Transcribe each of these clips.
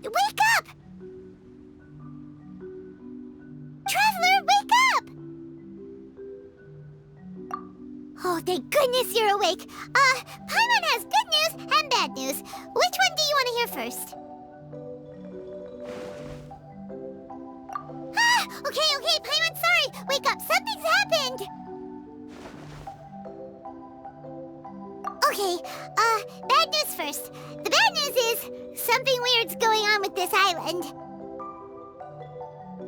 Wake up! Traveler, wake up! Oh, thank goodness you're awake. Paimon has good news and bad news. Which one do you want to hear first? Okay, Paimon, sorry. Wake up, something's happened. Okay, bad news first. The bad news is something weird's going on with this island.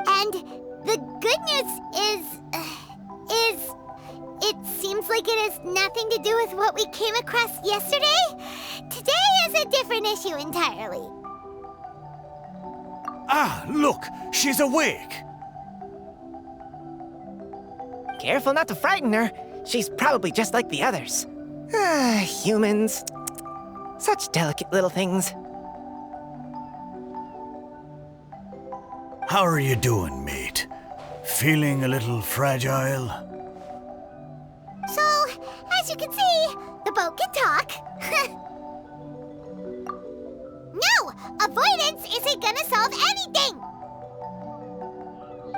And the good news is it seems like it has nothing to do with what we came across yesterday. Today is a different issue entirely. Ah, look, she's awake. Careful not to frighten her. She's probably just like the others. Humans. Such delicate little things. How are you doing, mate? Feeling a little fragile? So, as you can see, the boat can talk. No! Avoidance isn't gonna solve anything!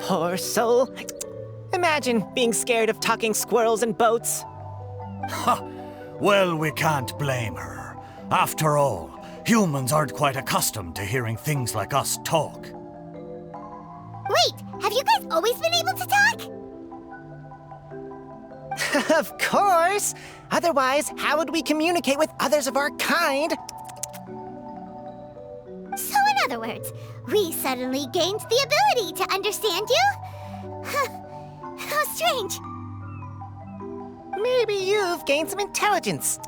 Poor soul. Imagine being scared of talking squirrels and boats. Ha! Well, we can't blame her. After all, humans aren't quite accustomed to hearing things like us talk. Wait, have you guys always been able to talk? Of course! Otherwise, how would we communicate with others of our kind? So in other words, we suddenly gained the ability to understand you? How strange. Maybe you've gained some intelligence.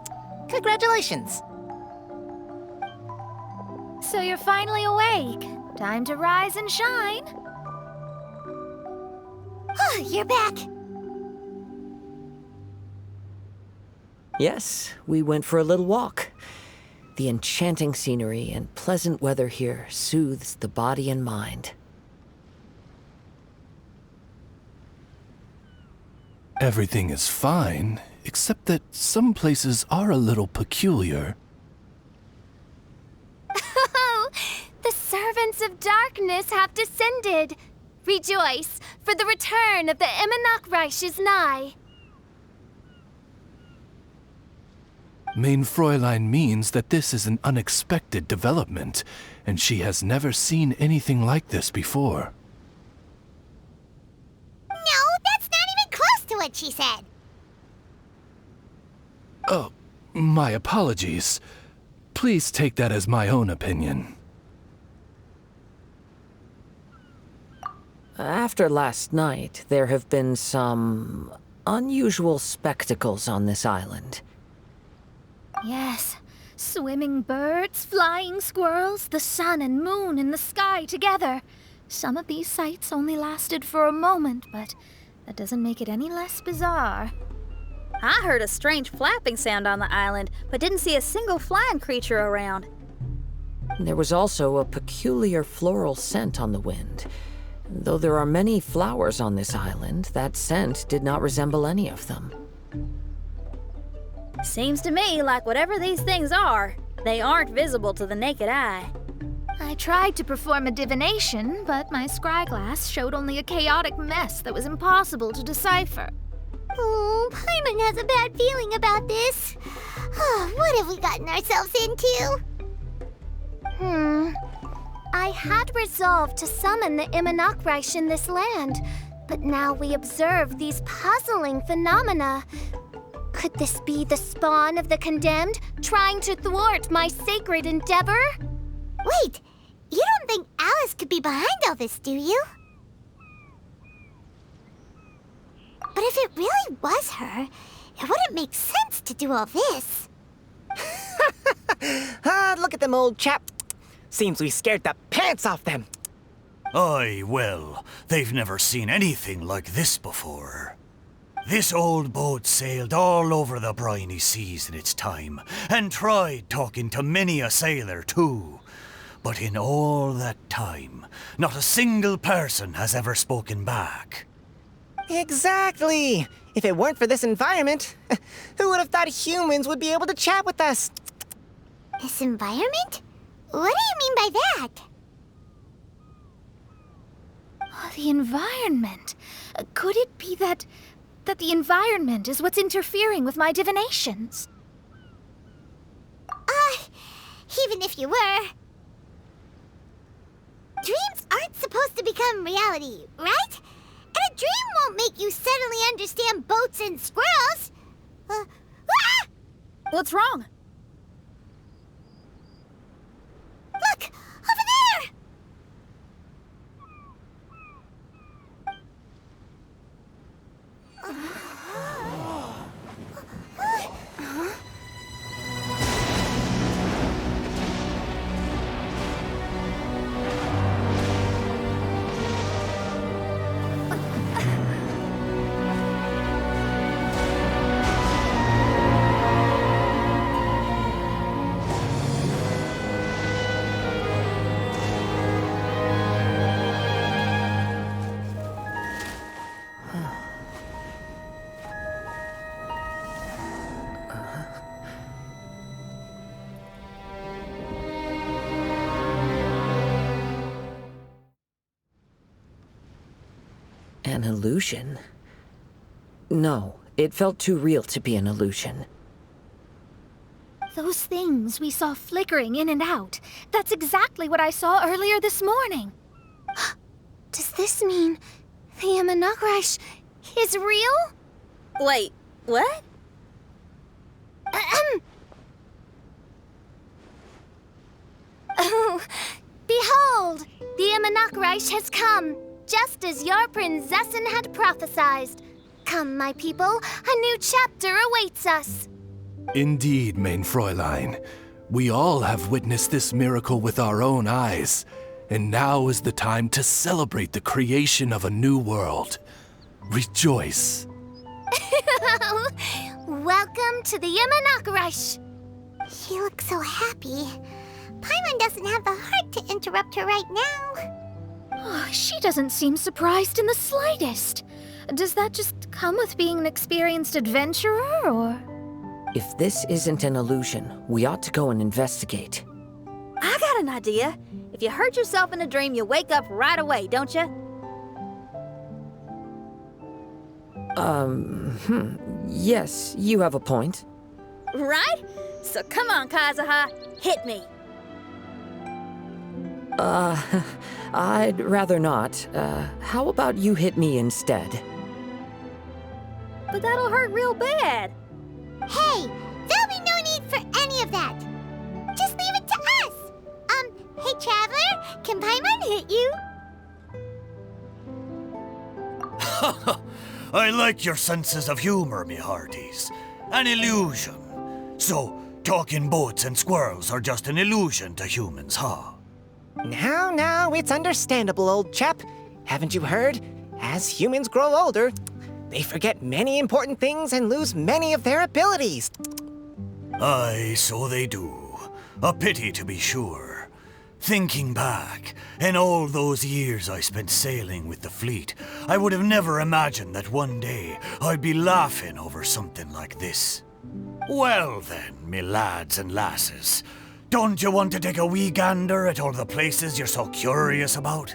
Congratulations. So you're finally awake. Time to rise and shine. You're back. Yes, we went for a little walk. The enchanting scenery and pleasant weather here soothes the body and mind. Everything is fine, except that some places are a little peculiar. Oh, the servants of darkness have descended. Rejoice, for the return of the Reich is nigh. Mein Fräulein means that this is an unexpected development, and she has never seen anything like this before. No, that's not even close to what she said. Oh, my apologies. Please take that as my own opinion. After last night, there have been some unusual spectacles on this island. Yes, swimming birds, flying squirrels, the sun and moon in the sky together. Some of these sights only lasted for a moment, but that doesn't make it any less bizarre. I heard a strange flapping sound on the island, but didn't see a single flying creature around. There was also a peculiar floral scent on the wind. Though there are many flowers on this island, that scent did not resemble any of them. Seems to me like whatever these things are, they aren't visible to the naked eye. I tried to perform a divination, but my scryglass showed only a chaotic mess that was impossible to decipher. Oh, Paimon has a bad feeling about this. What have we gotten ourselves into? I had resolved to summon the Reich in this land, but now we observe these puzzling phenomena. Could this be the spawn of the condemned, trying to thwart my sacred endeavor? Wait, you don't think Alice could be behind all this, do you? But if it really was her, it wouldn't make sense to do all this. Look at them, old chap. Seems we scared the pants off them. Aye, well, they've never seen anything like this before. This old boat sailed all over the briny seas in its time, and tried talking to many a sailor too. But in all that time, not a single person has ever spoken back. Exactly! If it weren't for this environment, who would have thought humans would be able to chat with us? This environment? What do you mean by that? Oh, the environment. Could it be that the environment is what's interfering with my divinations? Even if you were. Dreams aren't supposed to become reality, right? And a dream won't make you suddenly understand boats and squirrels. What's wrong? Look! Over there! An illusion? No, it felt too real to be an illusion. Those things we saw flickering in and out. That's exactly what I saw earlier this morning. Does this mean the Imanakrish is real? Wait, what? Oh, behold, the Imanakrish has come, just as your Prinzessin had prophesied. Come, my people, a new chapter awaits us. Indeed, mein Fräulein. We all have witnessed this miracle with our own eyes, and now is the time to celebrate the creation of a new world. Rejoice. Welcome to the Imanakrish. She looks so happy. Paimon doesn't have the heart to interrupt her right now. Oh, she doesn't seem surprised in the slightest. Does that just come with being an experienced adventurer, or...? If this isn't an illusion, we ought to go and investigate. I got an idea. If you hurt yourself in a dream, you wake up right away, don't you? Yes, you have a point. Right? So come on, Kazuha, hit me. I'd rather not. How about you hit me instead? But that'll hurt real bad. Hey, there'll be no need for any of that. Just leave it to us. Hey, Traveler, can Paimon hit you? I like your senses of humor, me hearties. An illusion. So, talking boats and squirrels are just an illusion to humans, huh? Now, it's understandable, old chap. Haven't you heard? As humans grow older, they forget many important things and lose many of their abilities. Aye, so they do. A pity, to be sure. Thinking back, in all those years I spent sailing with the fleet, I would have never imagined that one day I'd be laughing over something like this. Well then, me lads and lasses, don't you want to take a wee gander at all the places you're so curious about?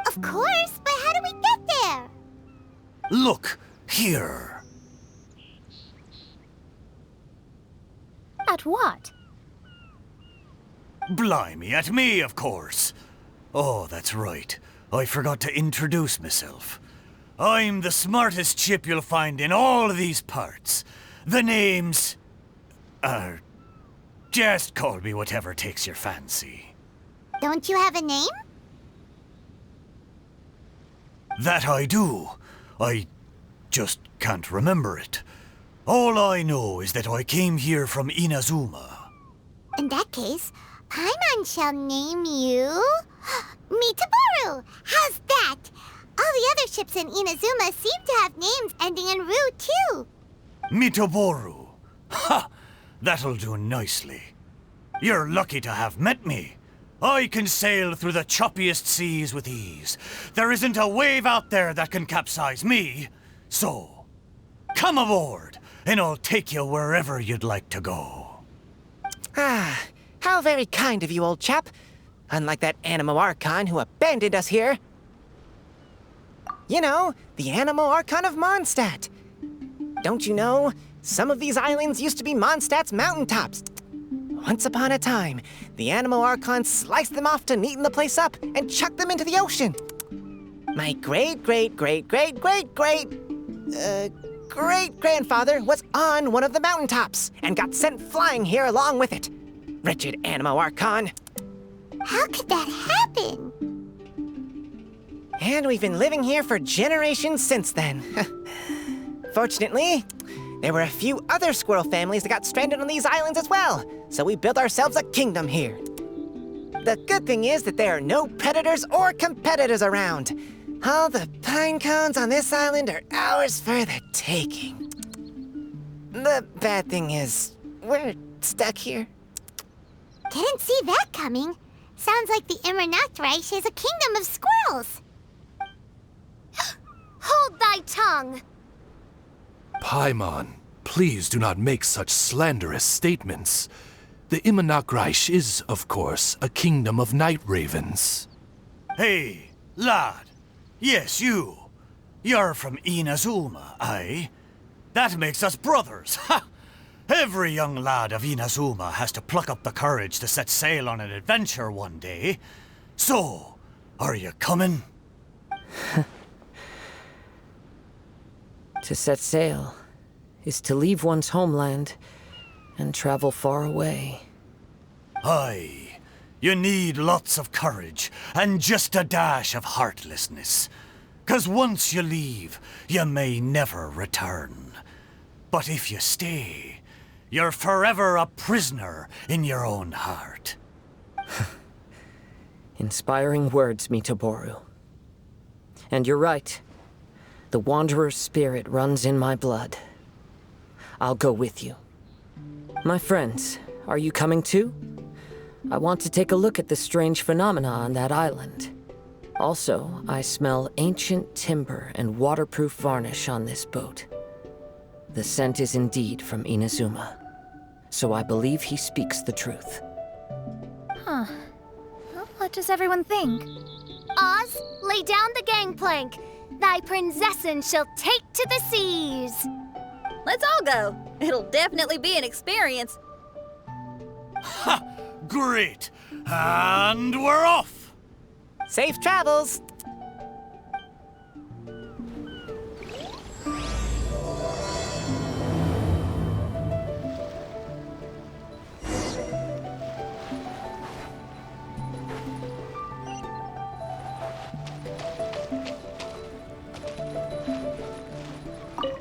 Of course, but how do we get there? Look, here. At what? Blimey, at me, of course. Oh, that's right. I forgot to introduce myself. I'm the smartest chip you'll find in all of these parts. The name's... just call me whatever takes your fancy. Don't you have a name? That I do. I just can't remember it. All I know is that I came here from Inazuma. In that case, Paimon shall name you Mitaboru! How's that? All the other ships in Inazuma seem to have names ending in Ru, too. Mitoboru. Ha! That'll do nicely. You're lucky to have met me. I can sail through the choppiest seas with ease. There isn't a wave out there that can capsize me. So, come aboard, and I'll take you wherever you'd like to go. Ah, how very kind of you, old chap. Unlike that Animo Archon who abandoned us here. You know, the Animo Archon of Mondstadt. Don't you know, some of these islands used to be Mondstadt's mountaintops. Once upon a time, the Animo Archon sliced them off to neaten the place up and chucked them into the ocean. My great-grandfather was on one of the mountaintops and got sent flying here along with it. Wretched Animo Archon. How could that happen? And we've been living here for generations since then. Fortunately, there were a few other squirrel families that got stranded on these islands as well, so we built ourselves a kingdom here. The good thing is that there are no predators or competitors around. All the pine cones on this island are ours for the taking. The bad thing is, we're stuck here. Didn't see that coming. Sounds like the Immernachtreich is a kingdom of squirrels. Hold thy tongue! Paimon, please do not make such slanderous statements. The Immernachtreich is, of course, a kingdom of night ravens. Hey, lad. Yes, you. You're from Inazuma, aye? That makes us brothers, ha! Every young lad of Inazuma has to pluck up the courage to set sail on an adventure one day. So, are you coming? To set sail is to leave one's homeland and travel far away. Aye. You need lots of courage and just a dash of heartlessness. 'Cause once you leave, you may never return. But if you stay, you're forever a prisoner in your own heart. Inspiring words, Mitoboru. And you're right. The Wanderer's spirit runs in my blood. I'll go with you. My friends, are you coming too? I want to take a look at the strange phenomena on that island. Also, I smell ancient timber and waterproof varnish on this boat. The scent is indeed from Inazuma, so I believe he speaks the truth. Huh. Well, what does everyone think? Oz, lay down the gangplank. Thy princessin shall take to the seas. Let's all go. It'll definitely be an experience. Ha! Great! And we're off! Safe travels!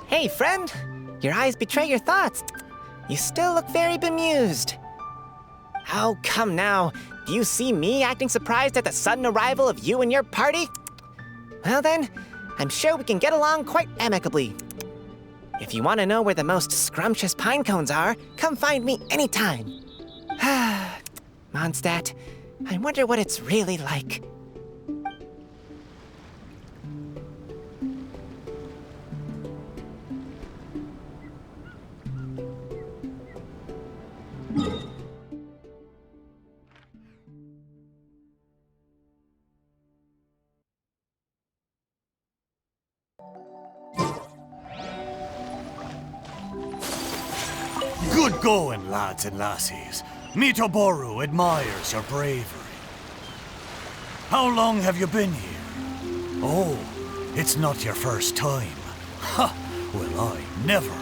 Hey, friend! Your eyes betray your thoughts. You still look very bemused. Oh, come now. Do you see me acting surprised at the sudden arrival of you and your party? Well then, I'm sure we can get along quite amicably. If you want to know where the most scrumptious pine cones are, come find me anytime. Mondstadt, I wonder what it's really like. Good going, lads and lassies. Mitoboru admires your bravery. How long have you been here? Oh, it's not your first time. Ha! Well, I never.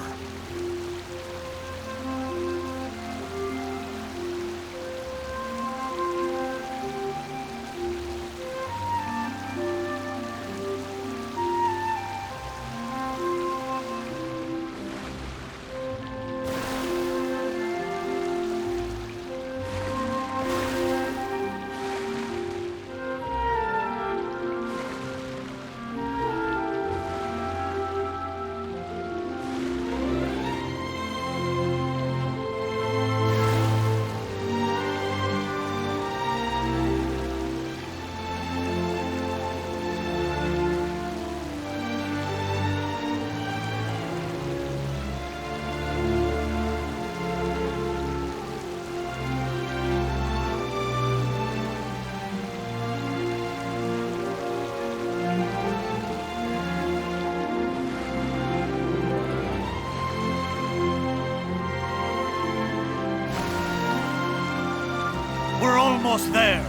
almost there.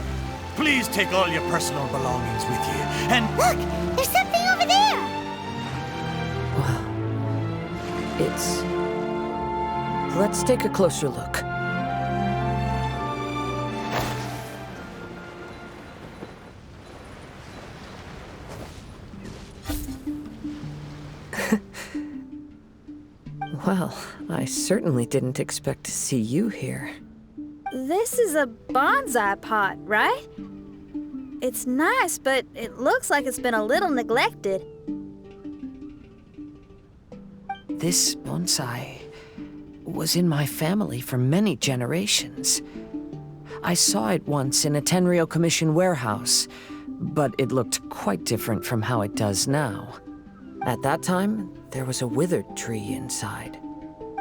Please take all your personal belongings with you, and... Look! There's something over there! Well, it's... Let's take a closer look. Well, I certainly didn't expect to see you here. This is a bonsai pot, right? It's nice, but it looks like it's been a little neglected. This bonsai was in my family for many generations. I saw it once in a Tenryo Commission warehouse, but it looked quite different from how it does now. At that time, there was a withered tree inside.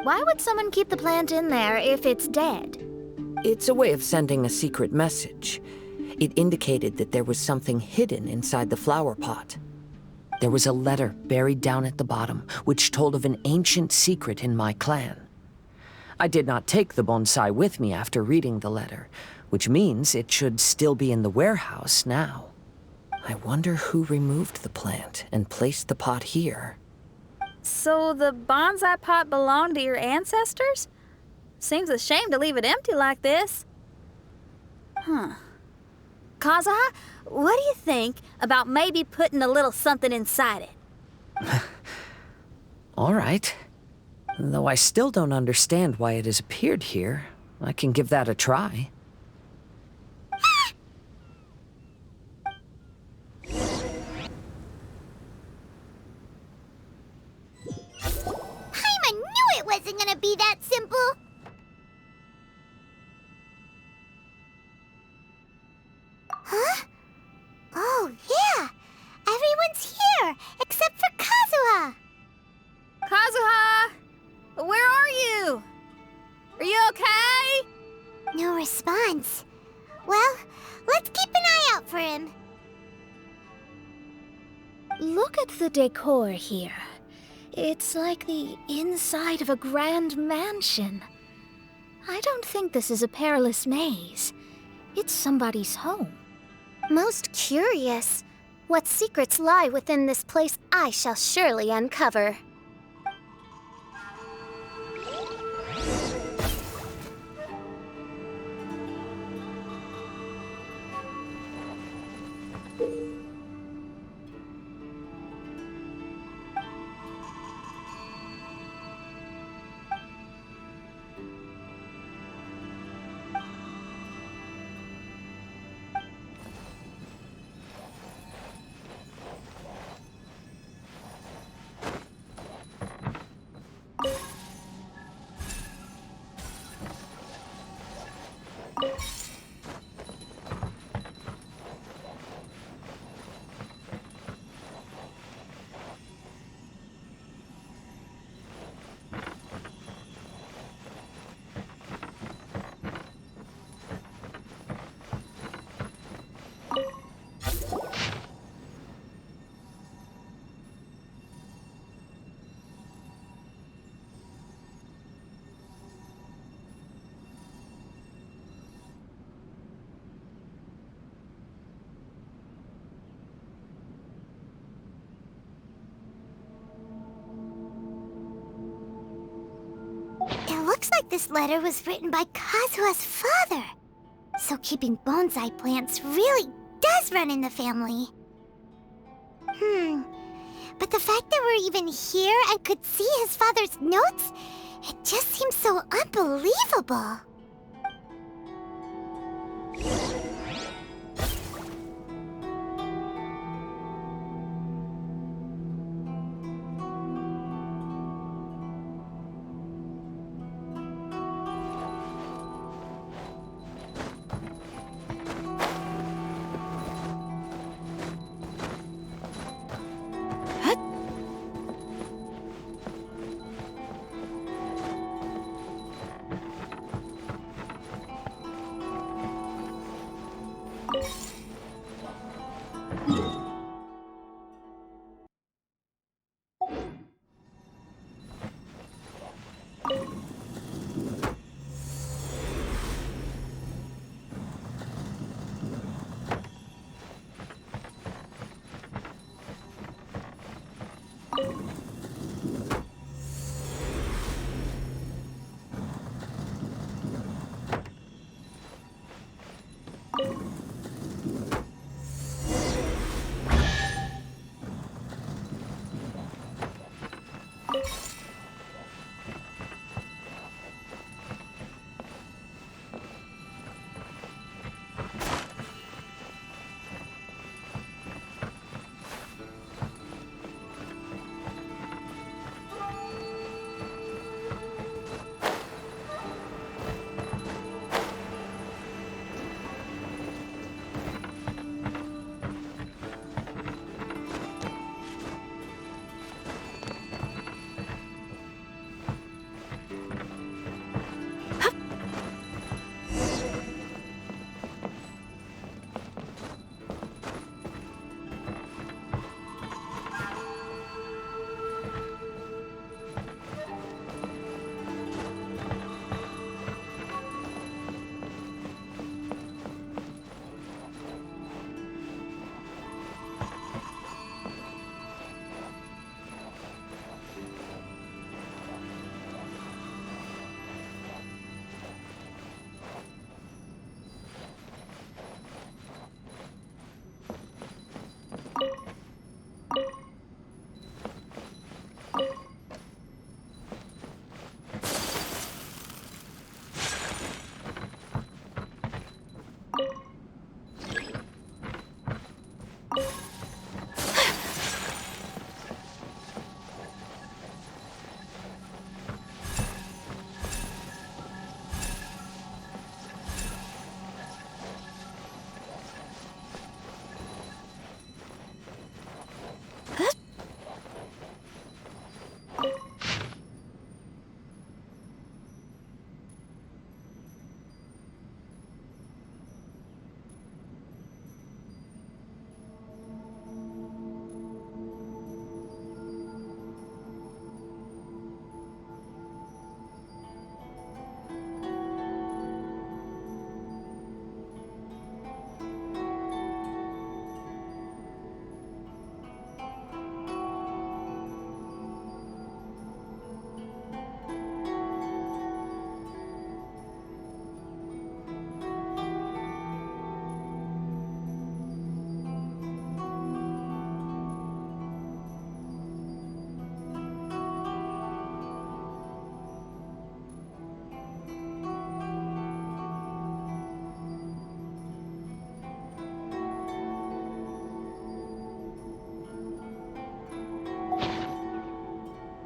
Why would someone keep the plant in there if it's dead? It's a way of sending a secret message. It indicated that there was something hidden inside the flower pot. There was a letter buried down at the bottom, which told of an ancient secret in my clan. I did not take the bonsai with me after reading the letter, which means it should still be in the warehouse now. I wonder who removed the plant and placed the pot here. So the bonsai pot belonged to your ancestors? Seems a shame to leave it empty like this. Kazuha, what do you think about maybe putting a little something inside it? All right. Though I still don't understand why it has appeared here, I can give that a try. I knew it wasn't gonna be that simple! Huh? Oh, yeah! Everyone's here, except for Kazuha! Kazuha! Where are you? Are you okay? No response. Well, let's keep an eye out for him. Look at the decor here. It's like the inside of a grand mansion. I don't think this is a perilous maze. It's somebody's home. Most curious. What secrets lie within this place I shall surely uncover. It looks like this letter was written by Kazuha's father. So keeping bonsai plants really does run in the family. But the fact that we're even here and could see his father's notes, it just seems so unbelievable.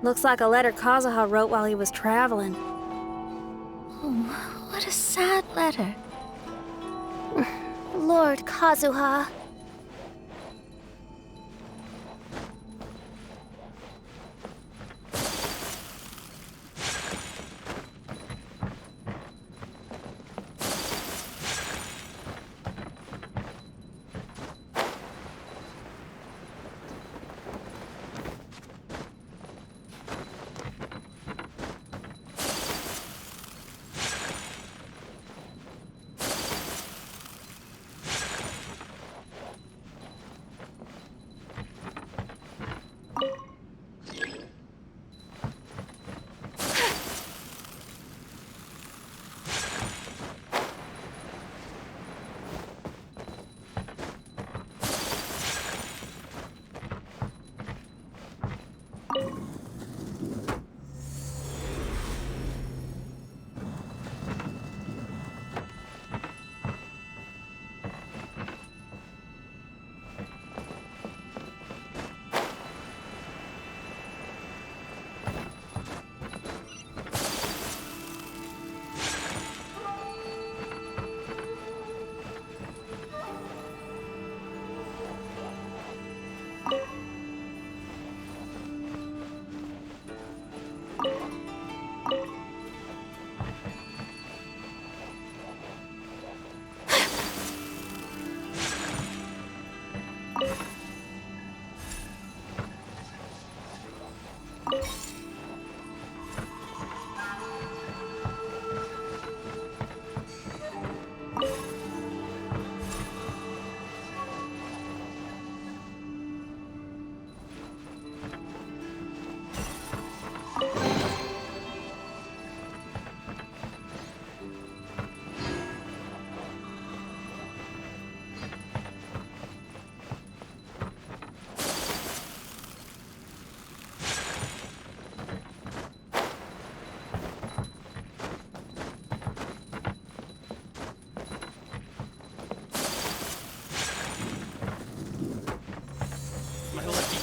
Looks like a letter Kazuha wrote while he was traveling. Oh, what a sad letter. Lord Kazuha.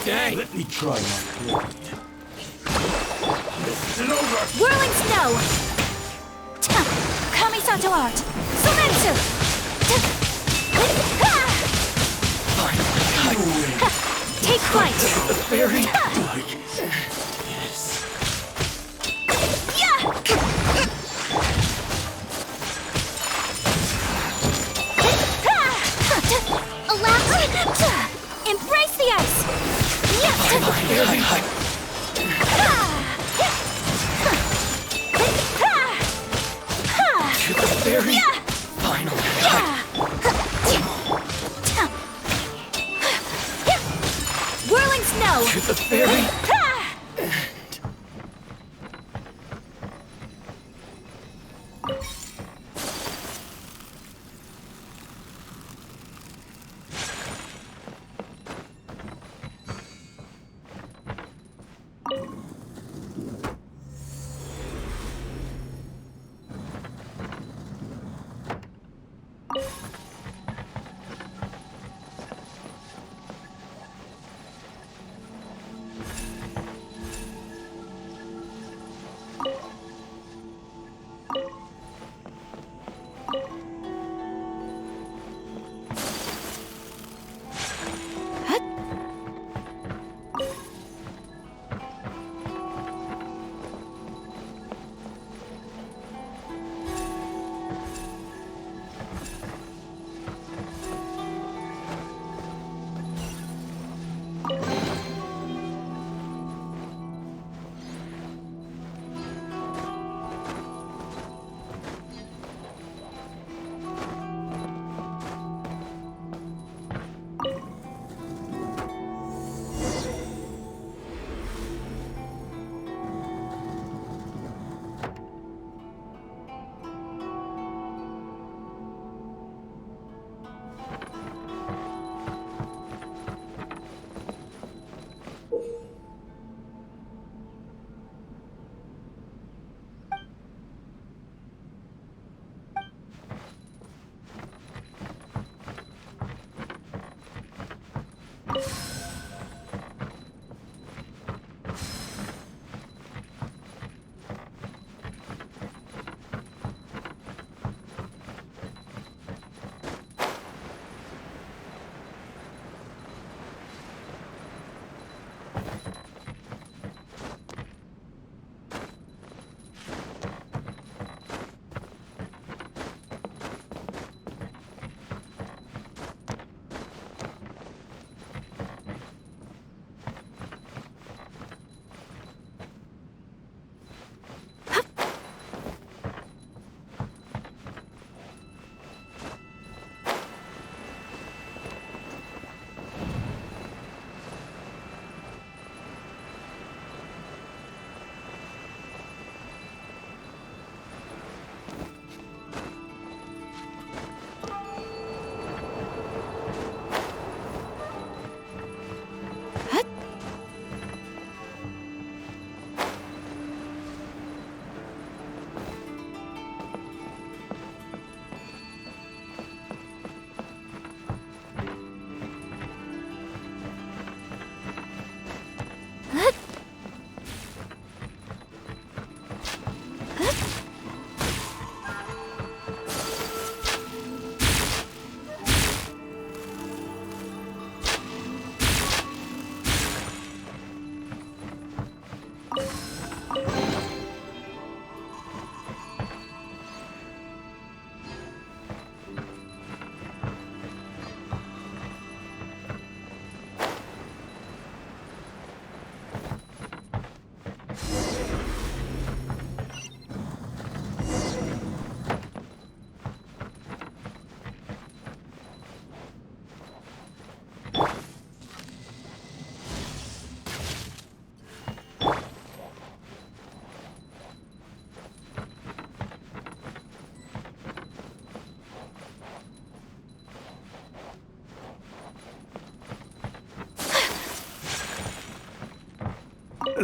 Dang! Let me try my point. Listen over! Whirling snow! Kamisato art! Sumetsu! Take flight! The fairy! Embrace the ice! To the fairy! Finally! Whirling snow! To the fairy!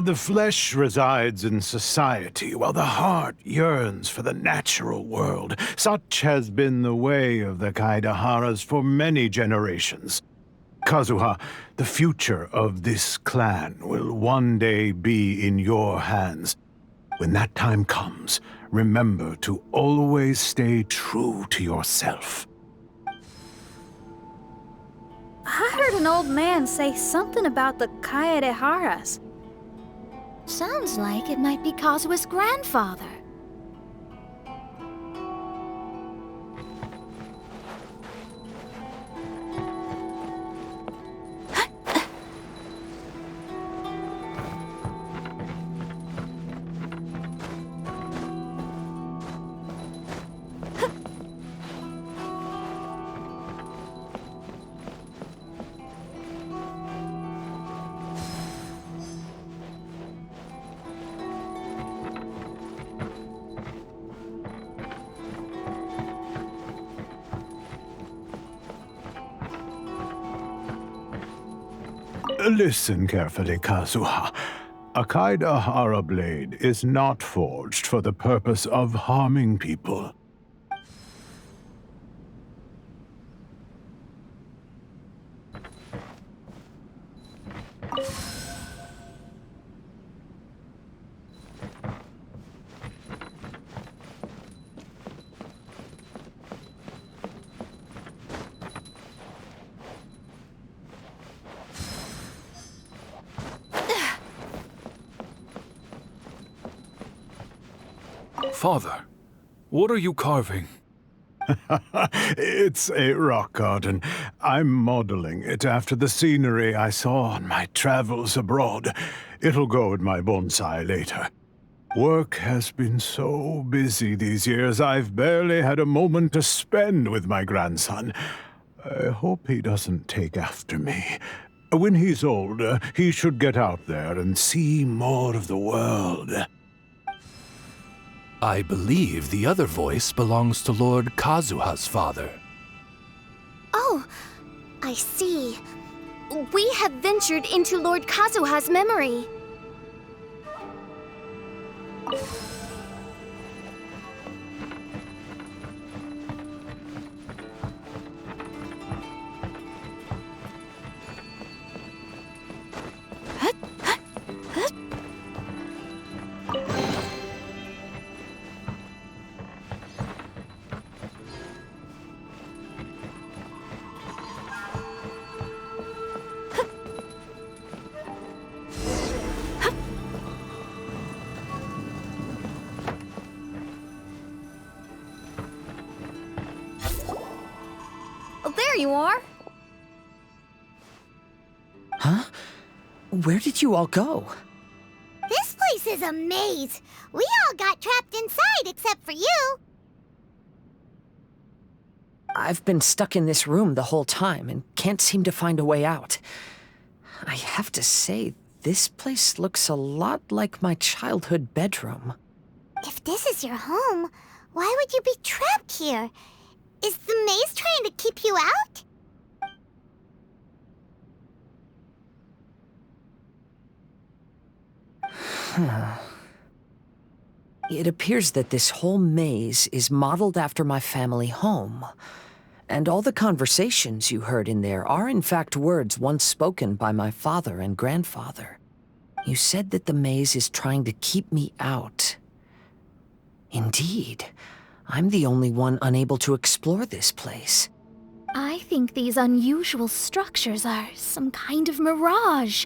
The flesh resides in society, while the heart yearns for the natural world. Such has been the way of the Kaidaharas for many generations. Kazuha, the future of this clan will one day be in your hands. When that time comes, remember to always stay true to yourself. I heard an old man say something about the Kaidaharas. Sounds like it might be Kazuha's grandfather. Listen carefully, Kazuha. A Kaidahara blade is not forged for the purpose of harming people. Father, what are you carving? It's a rock garden. I'm modeling it after the scenery I saw on my travels abroad. It'll go in my bonsai later. Work has been so busy these years, I've barely had a moment to spend with my grandson. I hope he doesn't take after me. When he's older, he should get out there and see more of the world. I believe the other voice belongs to Lord Kazuha's father. Oh, I see. We have ventured into Lord Kazuha's memory. There you are. Huh? Where did you all go? This place is a maze. We all got trapped inside except for you. I've been stuck in this room the whole time and can't seem to find a way out. I have to say, this place looks a lot like my childhood bedroom. If this is your home, why would you be trapped here? Is the maze trying to keep you out? It appears that this whole maze is modeled after my family home. And all the conversations you heard in there are in fact words once spoken by my father and grandfather. You said that the maze is trying to keep me out. Indeed, I'm the only one unable to explore this place. I think these unusual structures are some kind of mirage.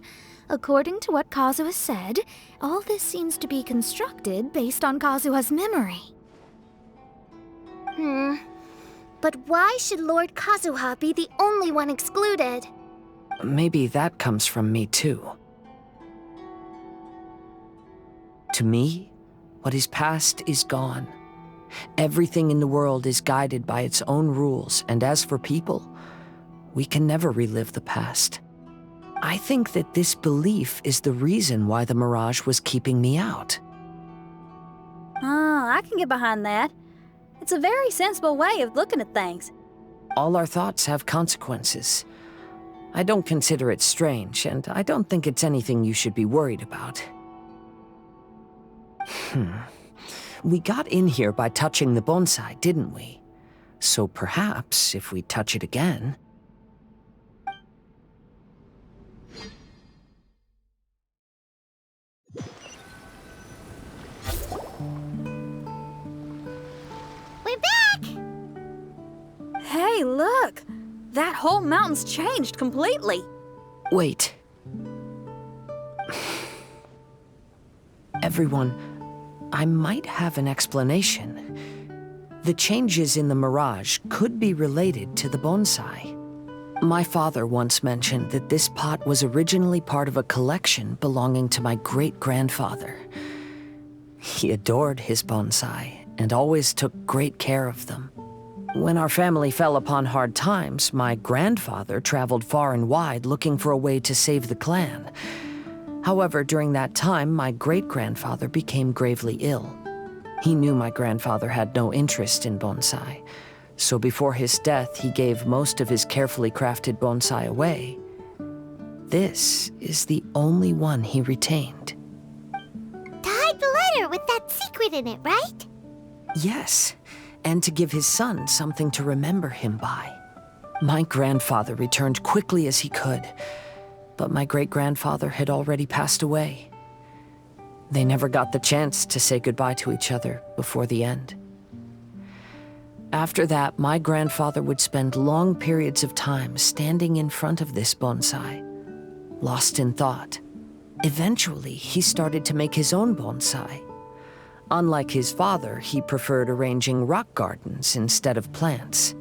According to what Kazuha said, all this seems to be constructed based on Kazuha's memory. But why should Lord Kazuha be the only one excluded? Maybe that comes from me too. To me, what is past is gone. Everything in the world is guided by its own rules, and as for people, we can never relive the past. I think that this belief is the reason why the mirage was keeping me out. I can get behind that. It's a very sensible way of looking at things. All our thoughts have consequences. I don't consider it strange, and I don't think it's anything you should be worried about. We got in here by touching the bonsai, didn't we? So perhaps if we touch it again... We're back! Hey, look! That whole mountain's changed completely. Wait. Everyone, I might have an explanation. The changes in the mirage could be related to the bonsai. My father once mentioned that this pot was originally part of a collection belonging to my great-grandfather. He adored his bonsai and always took great care of them. When our family fell upon hard times, my grandfather traveled far and wide looking for a way to save the clan. However, during that time, my great-grandfather became gravely ill. He knew my grandfather had no interest in bonsai, so before his death, he gave most of his carefully crafted bonsai away. This is the only one he retained. To hide the letter with that secret in it, right? Yes, and to give his son something to remember him by. My grandfather returned quickly as he could, but my great-grandfather had already passed away. They never got the chance to say goodbye to each other before the end. After that, my grandfather would spend long periods of time standing in front of this bonsai, lost in thought. Eventually, he started to make his own bonsai. Unlike his father, he preferred arranging rock gardens instead of plants.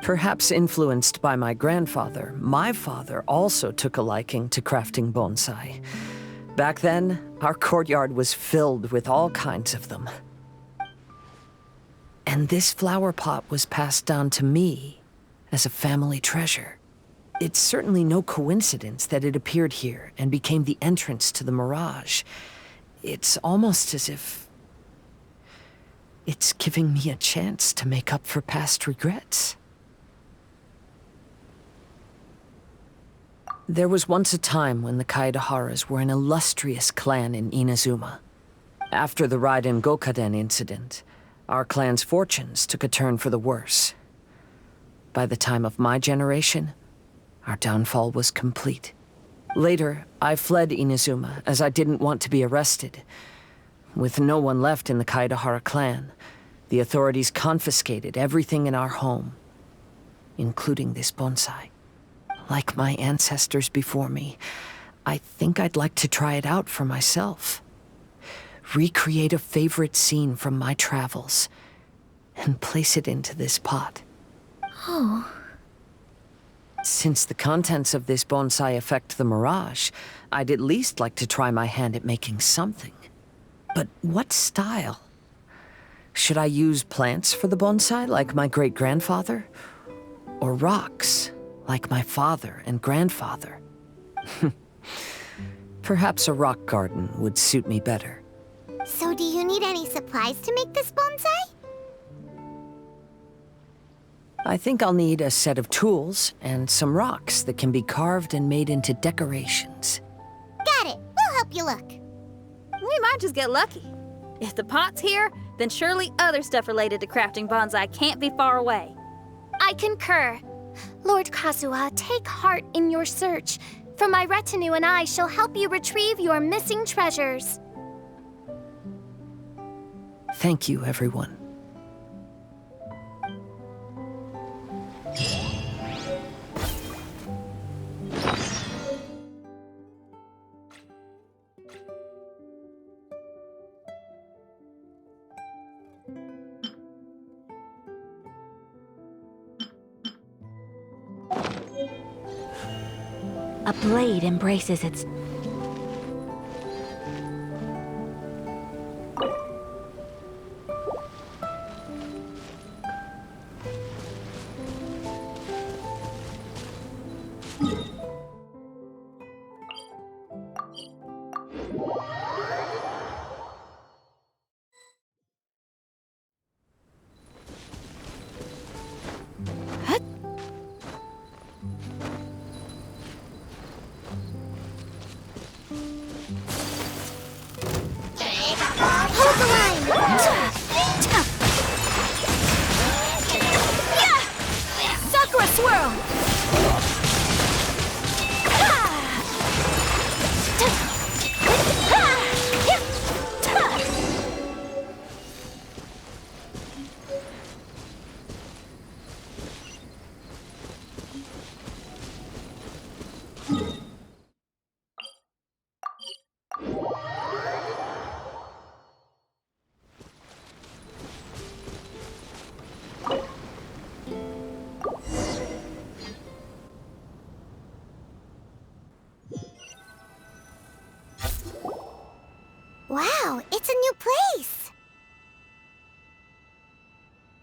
Perhaps influenced by my grandfather, my father also took a liking to crafting bonsai. Back then, our courtyard was filled with all kinds of them. And this flower pot was passed down to me as a family treasure. It's certainly no coincidence that it appeared here and became the entrance to the mirage. It's almost as if it's giving me a chance to make up for past regrets. There was once a time when the Kaidaharas were an illustrious clan in Inazuma. After the Raiden Gokaden incident, our clan's fortunes took a turn for the worse. By the time of my generation, our downfall was complete. Later, I fled Inazuma as I didn't want to be arrested. With no one left in the Kaidahara clan, the authorities confiscated everything in our home, including this bonsai. Like my ancestors before me, I think I'd like to try it out for myself. Recreate a favorite scene from my travels and place it into this pot. Oh. Since the contents of this bonsai affect the mirage, I'd at least like to try my hand at making something. But what style? Should I use plants for the bonsai like my great-grandfather? Or rocks? Like my father and grandfather. Perhaps a rock garden would suit me better. So do you need any supplies to make this bonsai? I think I'll need a set of tools and some rocks that can be carved and made into decorations. Got it. We'll help you look. We might just get lucky. If the pot's here, then surely other stuff related to crafting bonsai can't be far away. I concur. Lord Kazuha, take heart in your search, for my retinue and I shall help you retrieve your missing treasures. Thank you, everyone. A blade embraces its... swirl! Wow, it's a new place!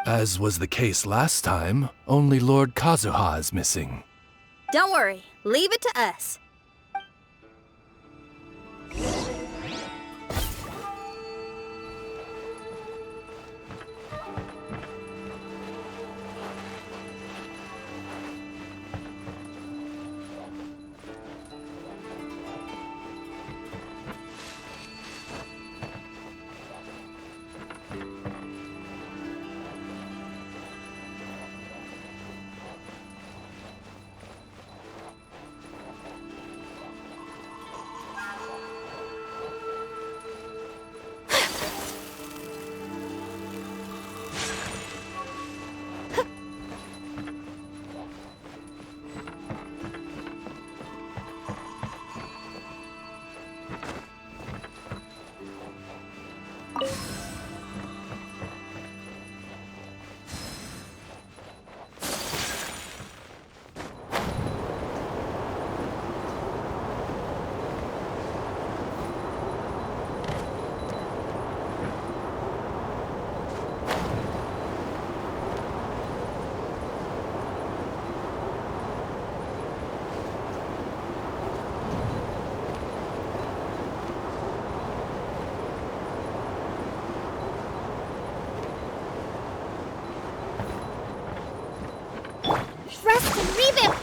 As was the case last time, only Lord Kazuha is missing. Don't worry, leave it to us. Rest and revamp!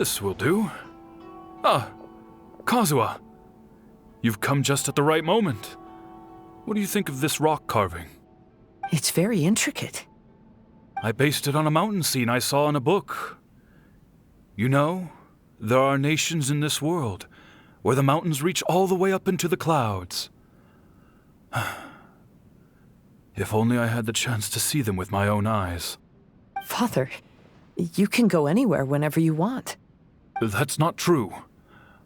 This will do. Ah, Kazuha. You've come just at the right moment. What do you think of this rock carving? It's very intricate. I based it on a mountain scene I saw in a book. You know, there are nations in this world where the mountains reach all the way up into the clouds. If only I had the chance to see them with my own eyes. Father, you can go anywhere whenever you want. That's not true.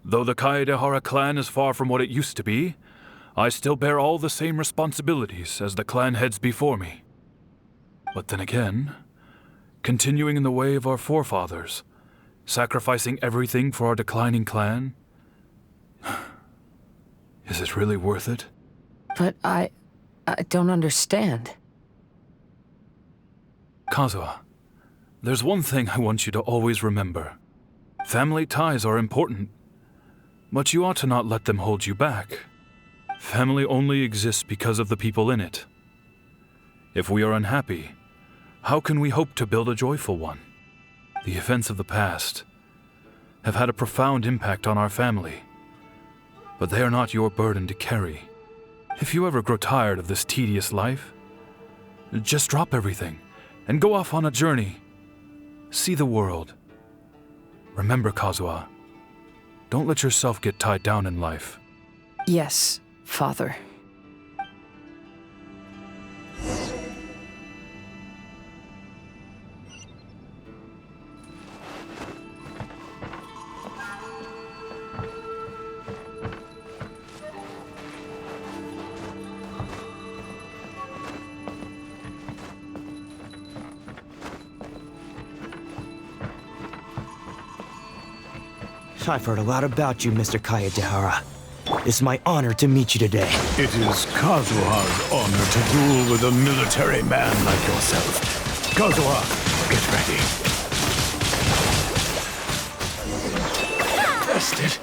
Though the Kaedehara clan is far from what it used to be, I still bear all the same responsibilities as the clan heads before me. But then again, continuing in the way of our forefathers, sacrificing everything for our declining clan, is it really worth it? But I don't understand. Kazuha, there's one thing I want you to always remember. Family ties are important, but you ought to not let them hold you back. Family only exists because of the people in it. If we are unhappy, how can we hope to build a joyful one? The events of the past have had a profound impact on our family, but they are not your burden to carry. If you ever grow tired of this tedious life, just drop everything and go off on a journey. See the world. Remember, Kazuha, don't let yourself get tied down in life. Yes, Father. I've heard a lot about you, Mr. Kaedehara. It's my honor to meet you today. It is Kazuha's honor to duel with a military man like yourself. Kazuha, get ready. Bastard.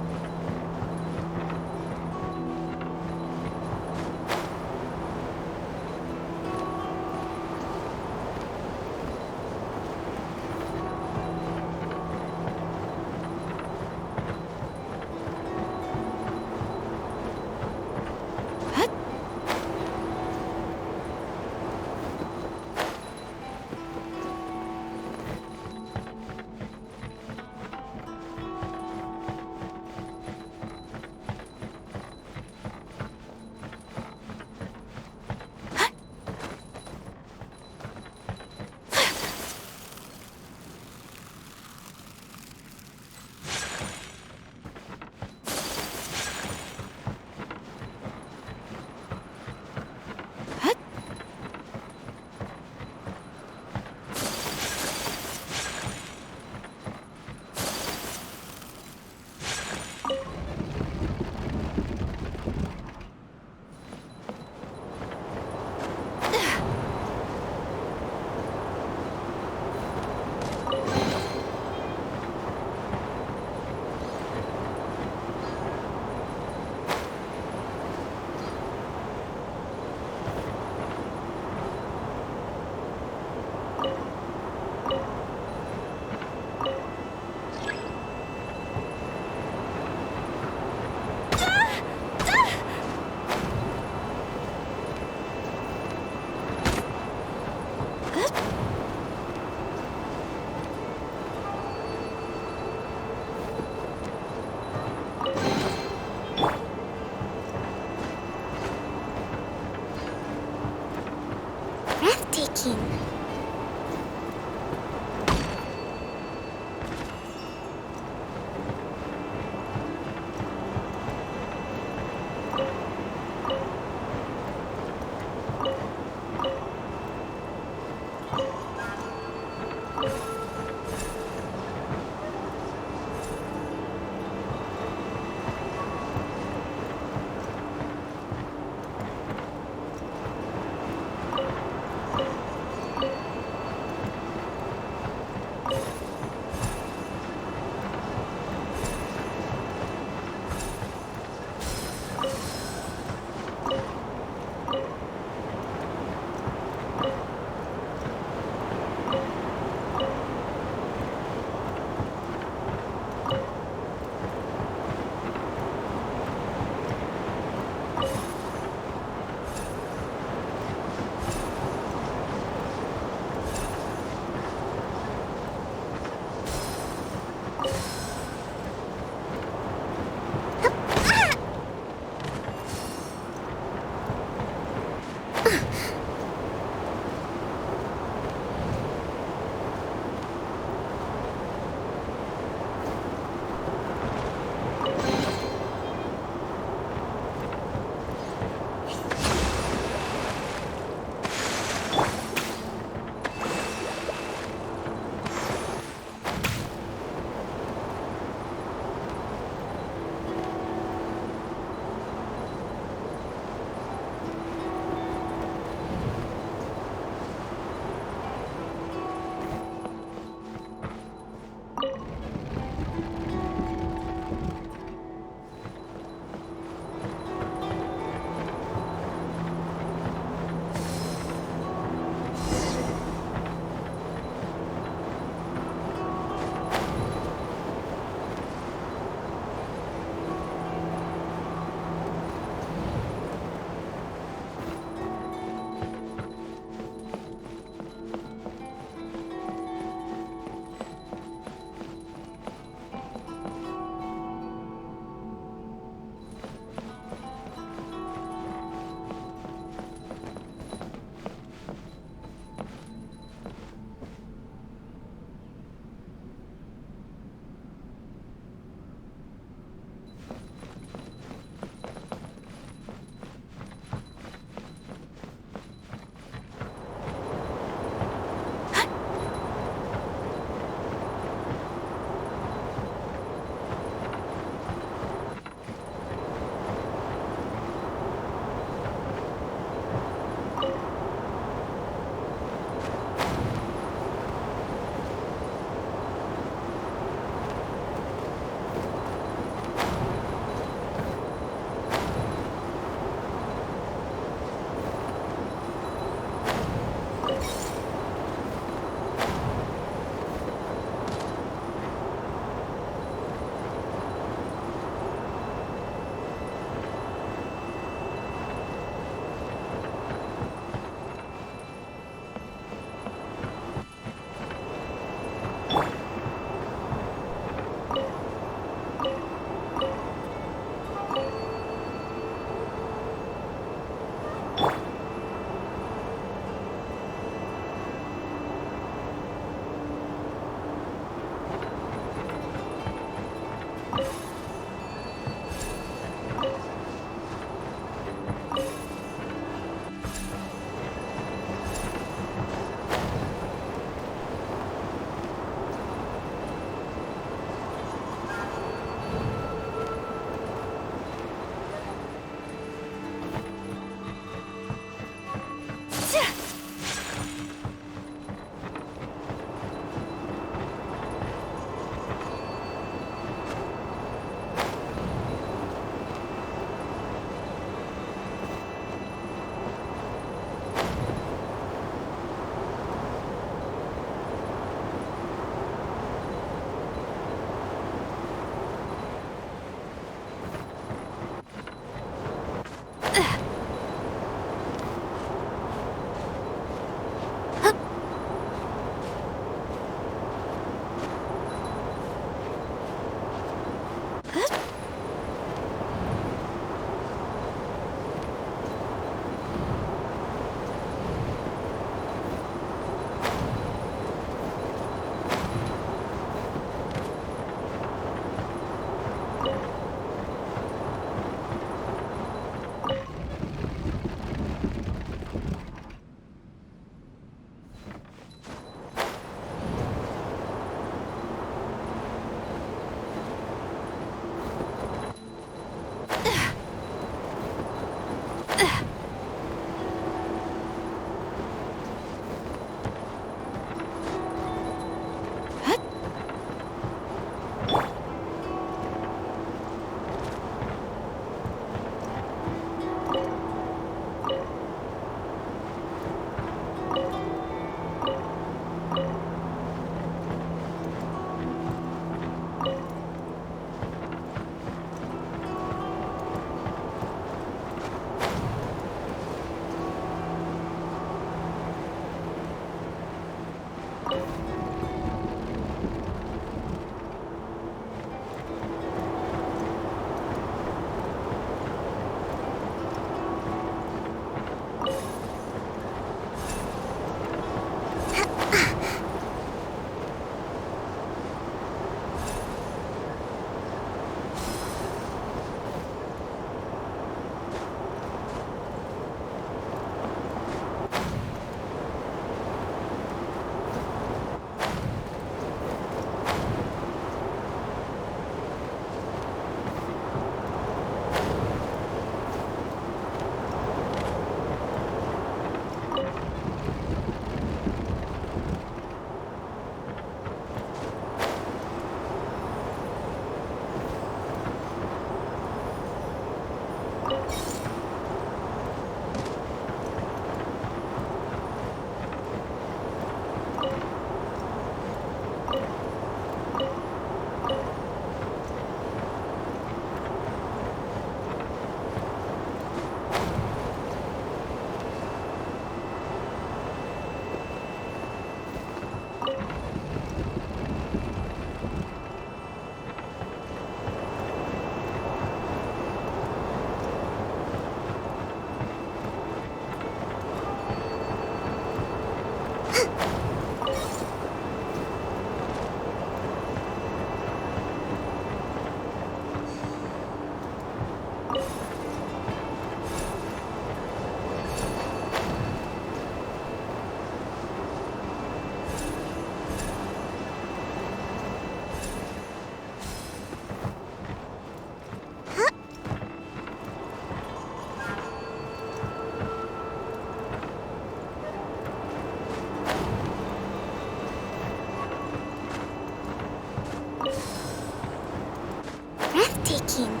thinking.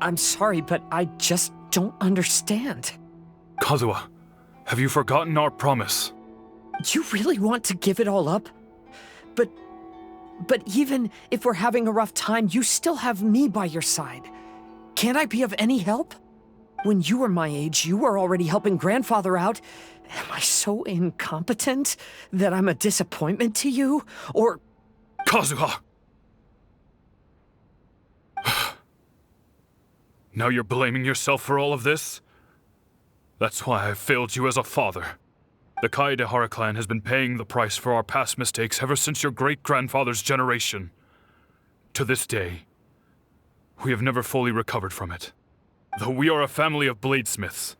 I'm sorry, but I just don't understand. Kazuha, have you forgotten our promise? You really want to give it all up? But even if we're having a rough time, you still have me by your side. Can't I be of any help? When you were my age, you were already helping grandfather out. Am I so incompetent that I'm a disappointment to you? Or... Kazuha! Now you're blaming yourself for all of this? That's why I failed you as a father. The Kaedehara clan has been paying the price for our past mistakes ever since your great-grandfather's generation. To this day, we have never fully recovered from it. Though we are a family of bladesmiths,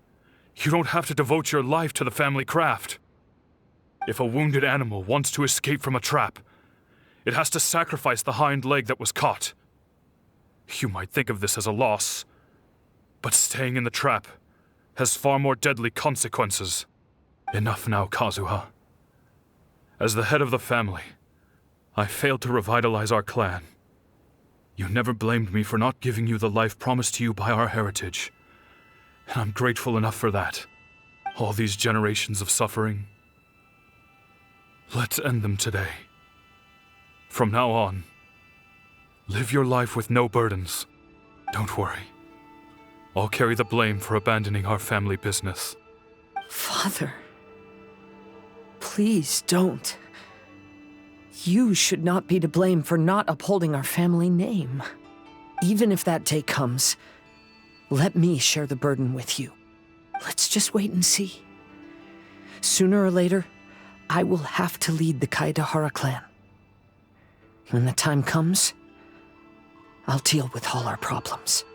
you don't have to devote your life to the family craft. If a wounded animal wants to escape from a trap, it has to sacrifice the hind leg that was caught. You might think of this as a loss, but staying in the trap has far more deadly consequences. Enough now, Kazuha. As the head of the family, I failed to revitalize our clan. You never blamed me for not giving you the life promised to you by our heritage, and I'm grateful enough for that. All these generations of suffering, let's end them today. From now on, live your life with no burdens. Don't worry. I'll carry the blame for abandoning our family business. Father, please don't. You should not be to blame for not upholding our family name. Even if that day comes, let me share the burden with you. Let's just wait and see. Sooner or later, I will have to lead the Kaedehara clan. When the time comes, I'll deal with all our problems.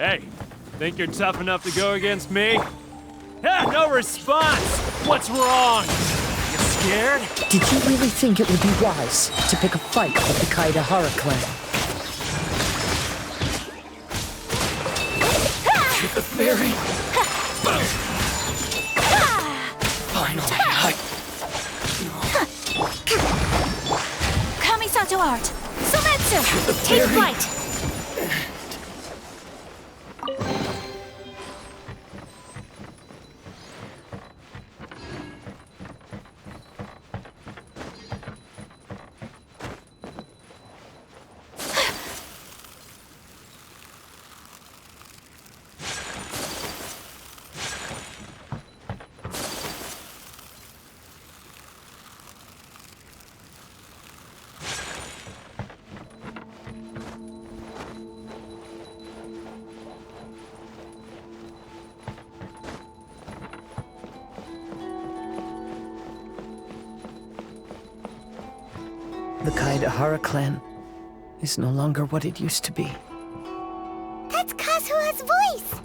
Hey, think you're tough enough to go against me? No response! What's wrong? You scared? Did you really think it would be wise to pick a fight with the Kaedehara clan? To the fairy! Finally, Kamisato art! Sometsu! Take flight! The Kaedahara clan is no longer what it used to be. That's Kazuha's voice!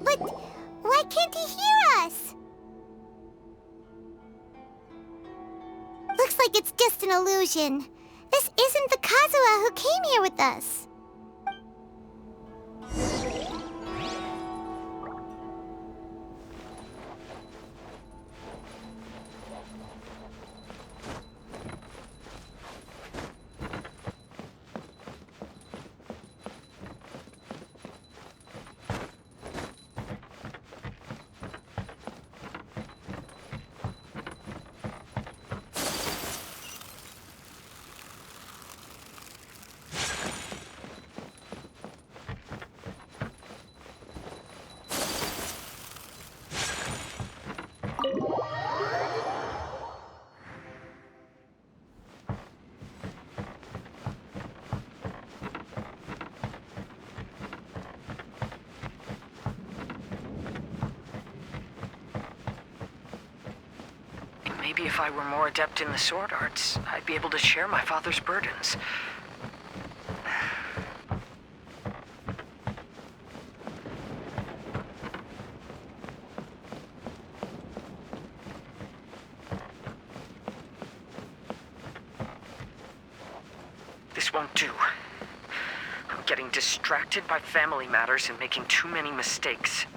But why can't he hear us? Looks like it's just an illusion. This isn't the Kazuha who came here with us. Maybe if I were more adept in the sword arts, I'd be able to share my father's burdens. This won't do. I'm getting distracted by family matters and making too many mistakes.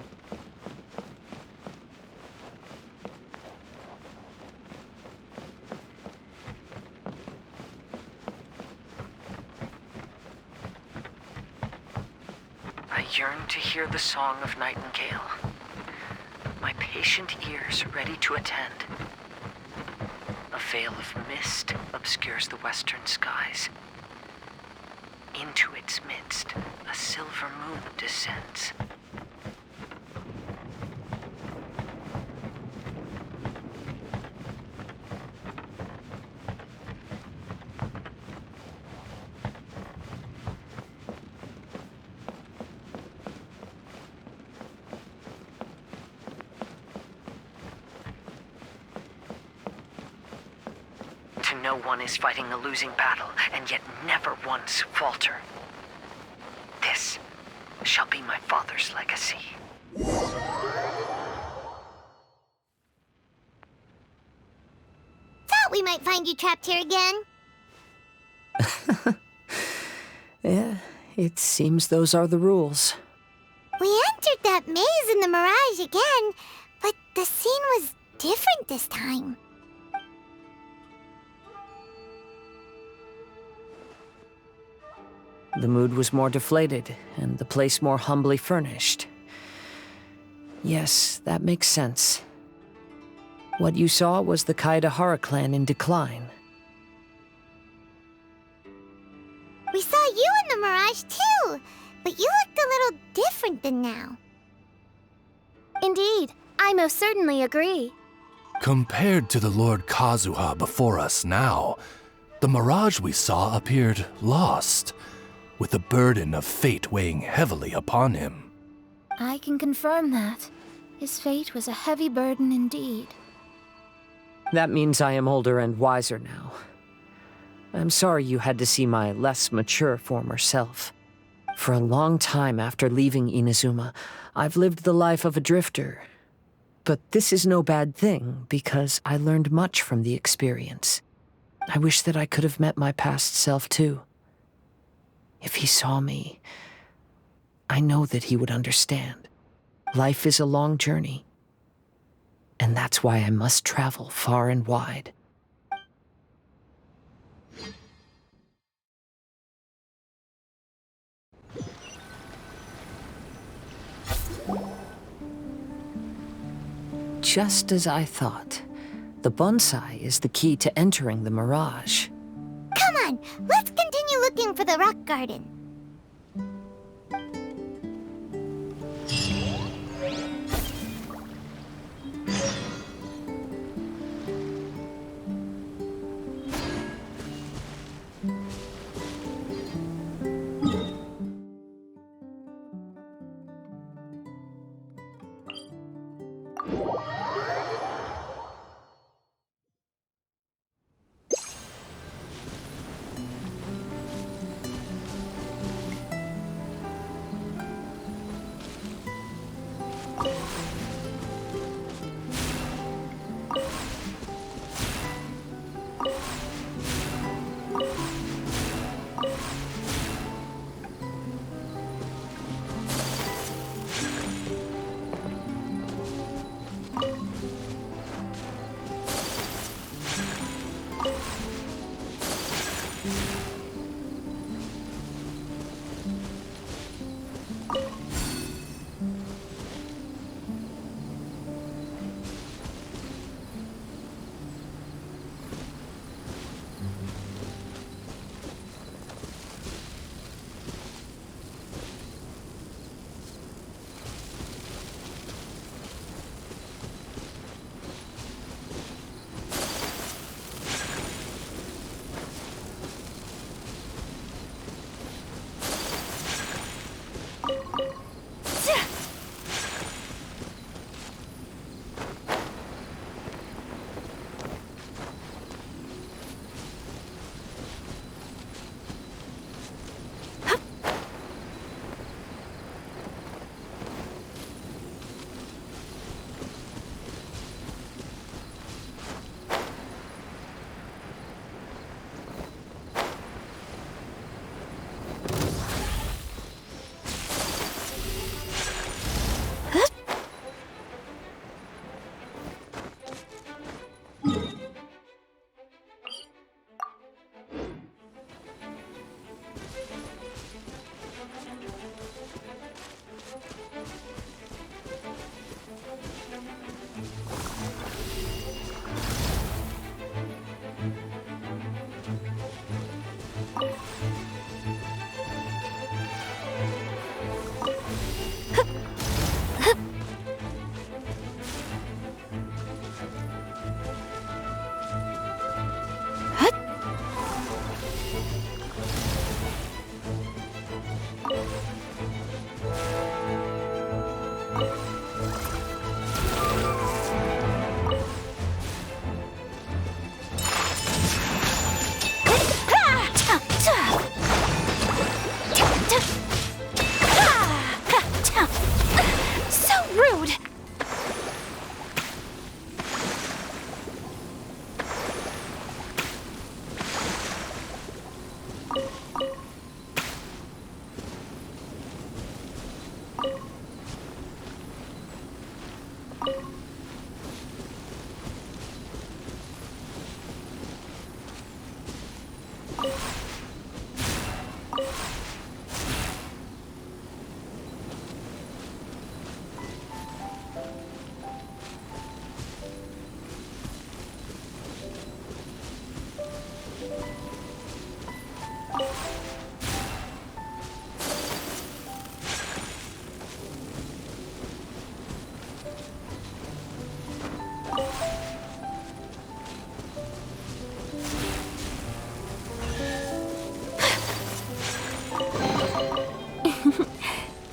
I yearn to hear the song of nightingale. My patient ears are ready to attend. A veil of mist obscures the western skies. Into its midst, a silver moon descends. No one is fighting a losing battle, and yet never once falter. This shall be my father's legacy. Thought we might find you trapped here again. Yeah, it seems those are the rules. We entered that maze in the Mirage again, but the scene was different this time. The mood was more deflated, and the place more humbly furnished. Yes, that makes sense. What you saw was the Kaedahara clan in decline. We saw you in the Mirage too, but you looked a little different than now. Indeed, I most certainly agree. Compared to the Lord Kazuha before us now, the mirage we saw appeared lost, with the burden of fate weighing heavily upon him. I can confirm that. His fate was a heavy burden indeed. That means I am older and wiser now. I'm sorry you had to see my less mature former self. For a long time after leaving Inazuma, I've lived the life of a drifter. But this is no bad thing, because I learned much from the experience. I wish that I could have met my past self too. If he saw me, I know that he would understand. Life is a long journey, and that's why I must travel far and wide. Just as I thought, the bonsai is the key to entering the Mirage. Come on, let's continue looking for the rock garden.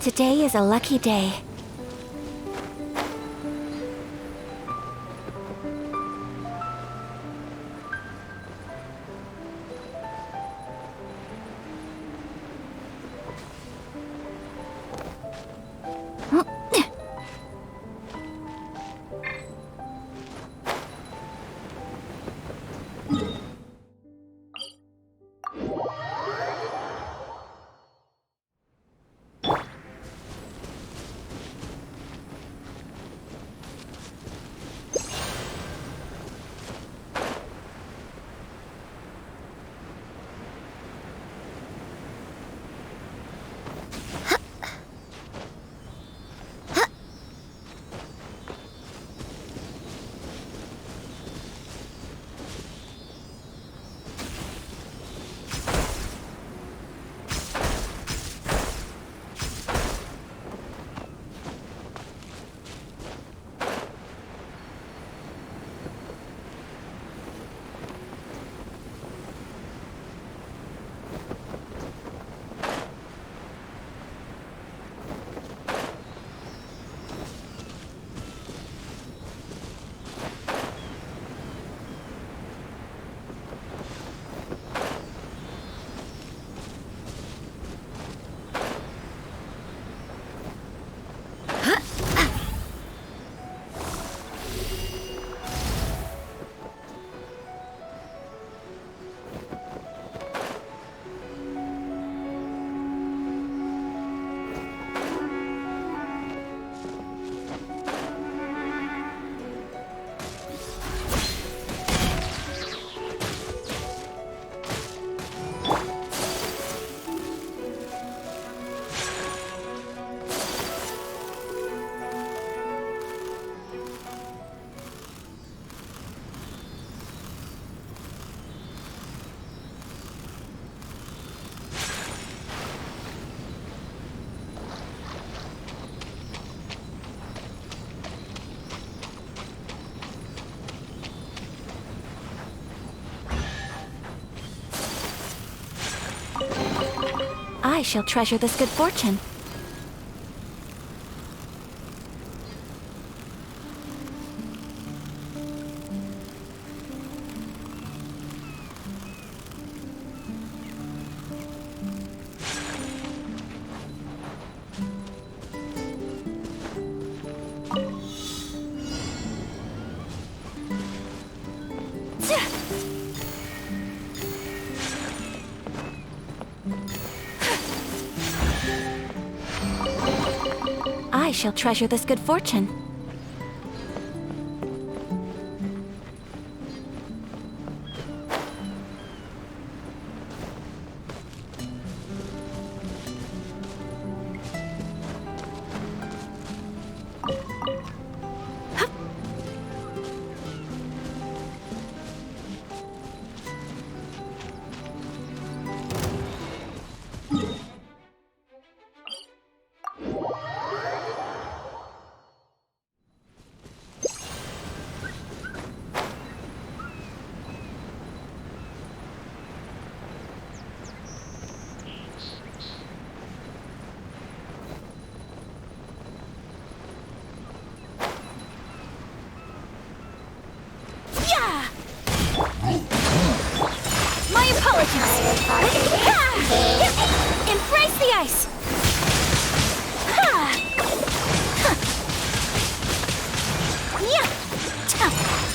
Today is a lucky day. I shall treasure this good fortune. I shall treasure this good fortune. My apologies! Embrace the ice!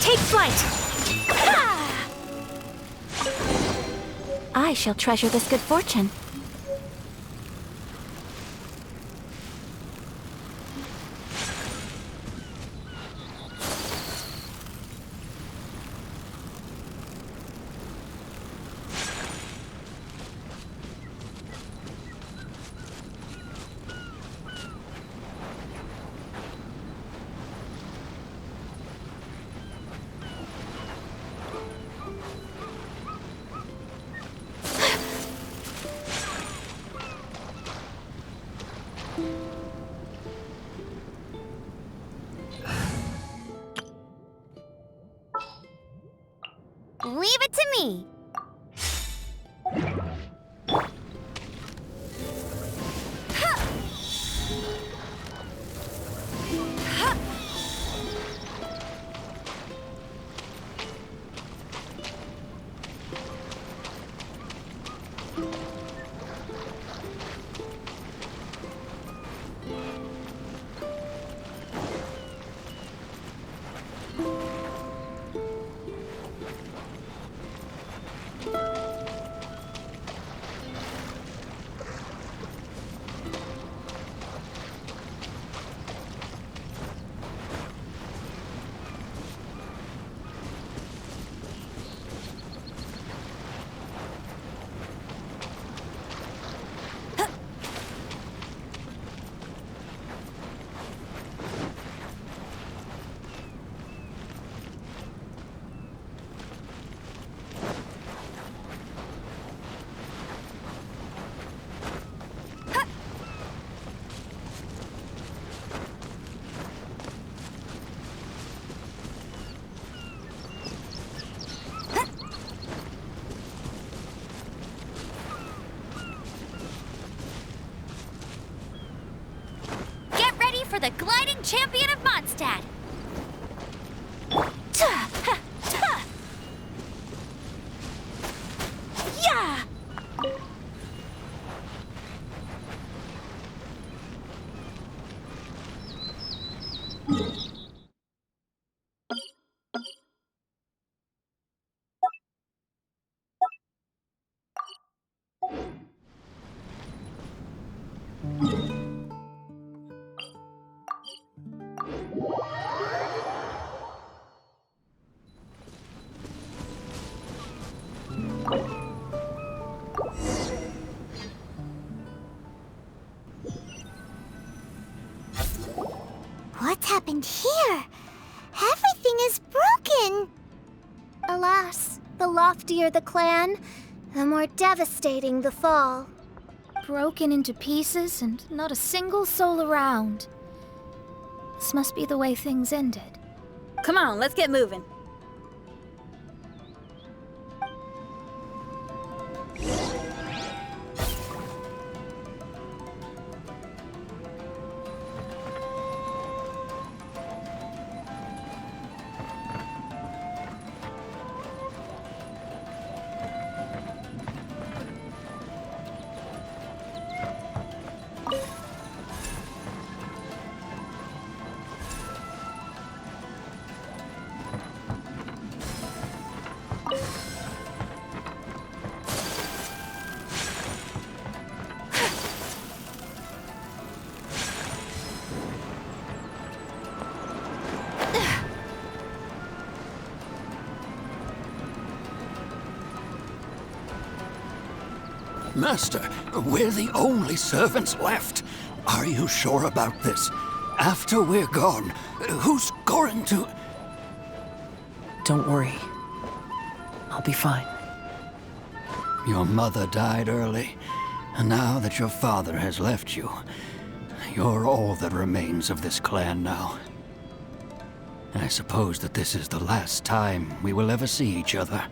Take flight! I shall treasure this good fortune. Leave it to me. For the gliding champion of Mondstadt! Yeah! What's happened here? Everything is broken. Alas, the loftier the clan, the more devastating the fall. Broken into pieces and not a single soul around. This must be the way things ended. Come on, let's get moving. Master, we're the only servants left. Are you sure about this? After we're gone, who's going to... Don't worry. I'll be fine. Your mother died early, and now that your father has left you, you're all that remains of this clan now. I suppose that this is the last time we will ever see each other.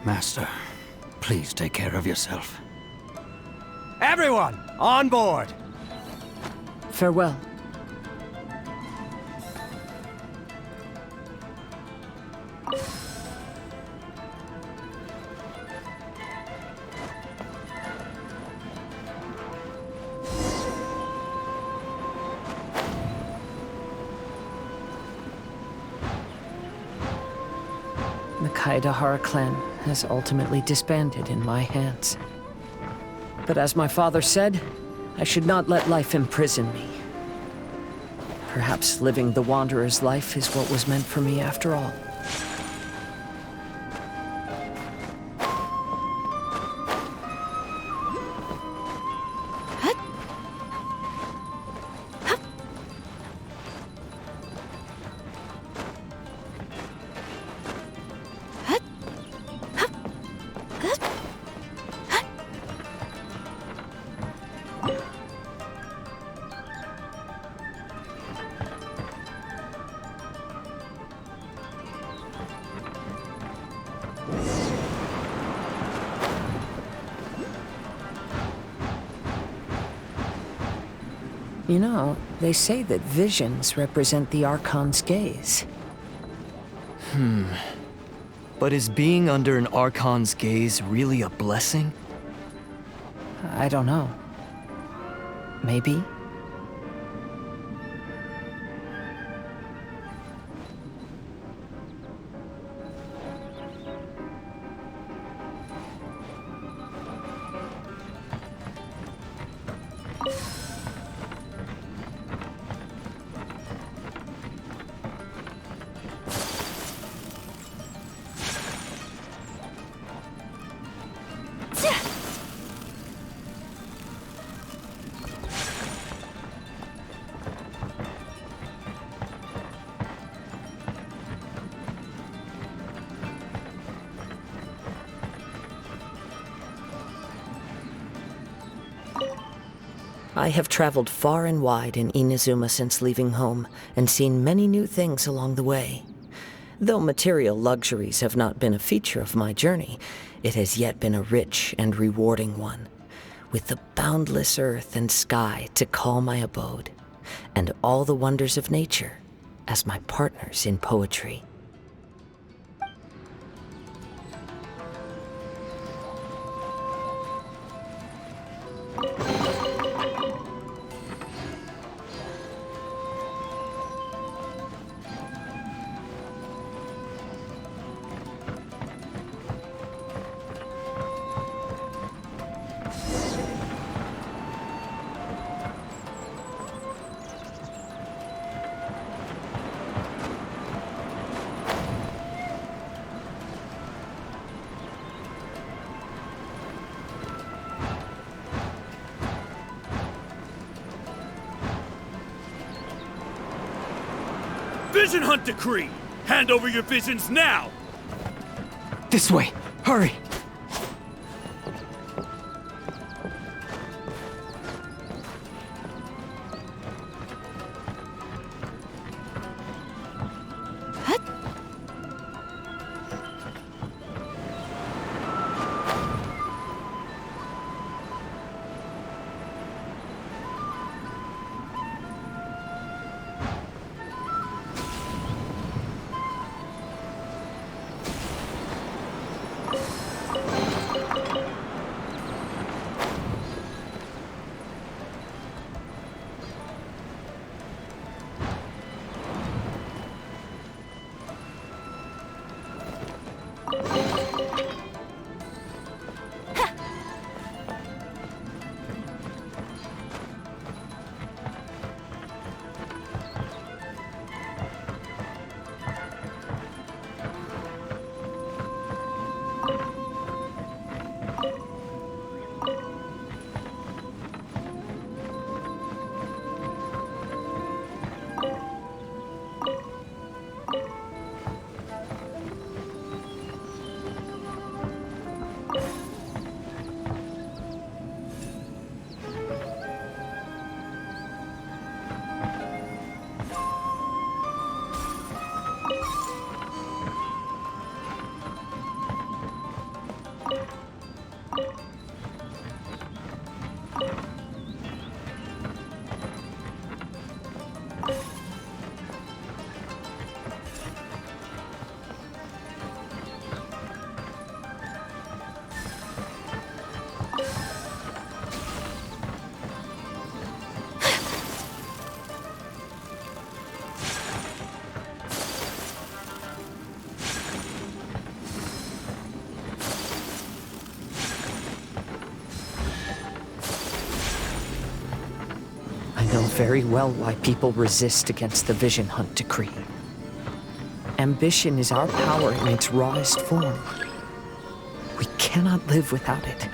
Master, please take care of yourself. Everyone, on board! Farewell. The Kaedahara clan has ultimately disbanded in my hands. But as my father said, I should not let life imprison me. Perhaps living the Wanderer's life is what was meant for me after all. You know, they say that visions represent the Archon's gaze. But is being under an Archon's gaze really a blessing? I don't know. Maybe? I have traveled far and wide in Inazuma since leaving home, and seen many new things along the way. Though material luxuries have not been a feature of my journey, it has yet been a rich and rewarding one, with the boundless earth and sky to call my abode, and all the wonders of nature as my partners in poetry. Vision Hunt Decree! Hand over your visions now! This way! Hurry! very well why people resist against the Vision Hunt decree. Ambition is our power in its rawest form. We cannot live without it.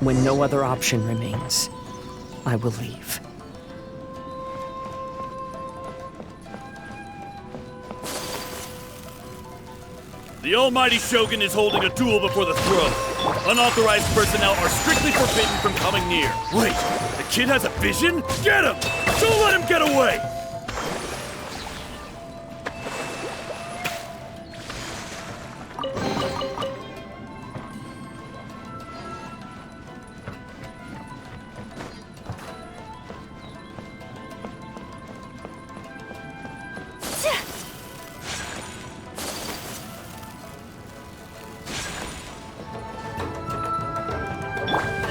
When no other option remains, I will leave. The almighty Shogun is holding a duel before the throne. Unauthorized personnel are strictly forbidden from coming near. Wait, the kid has a vision? Get him! Don't let him get away!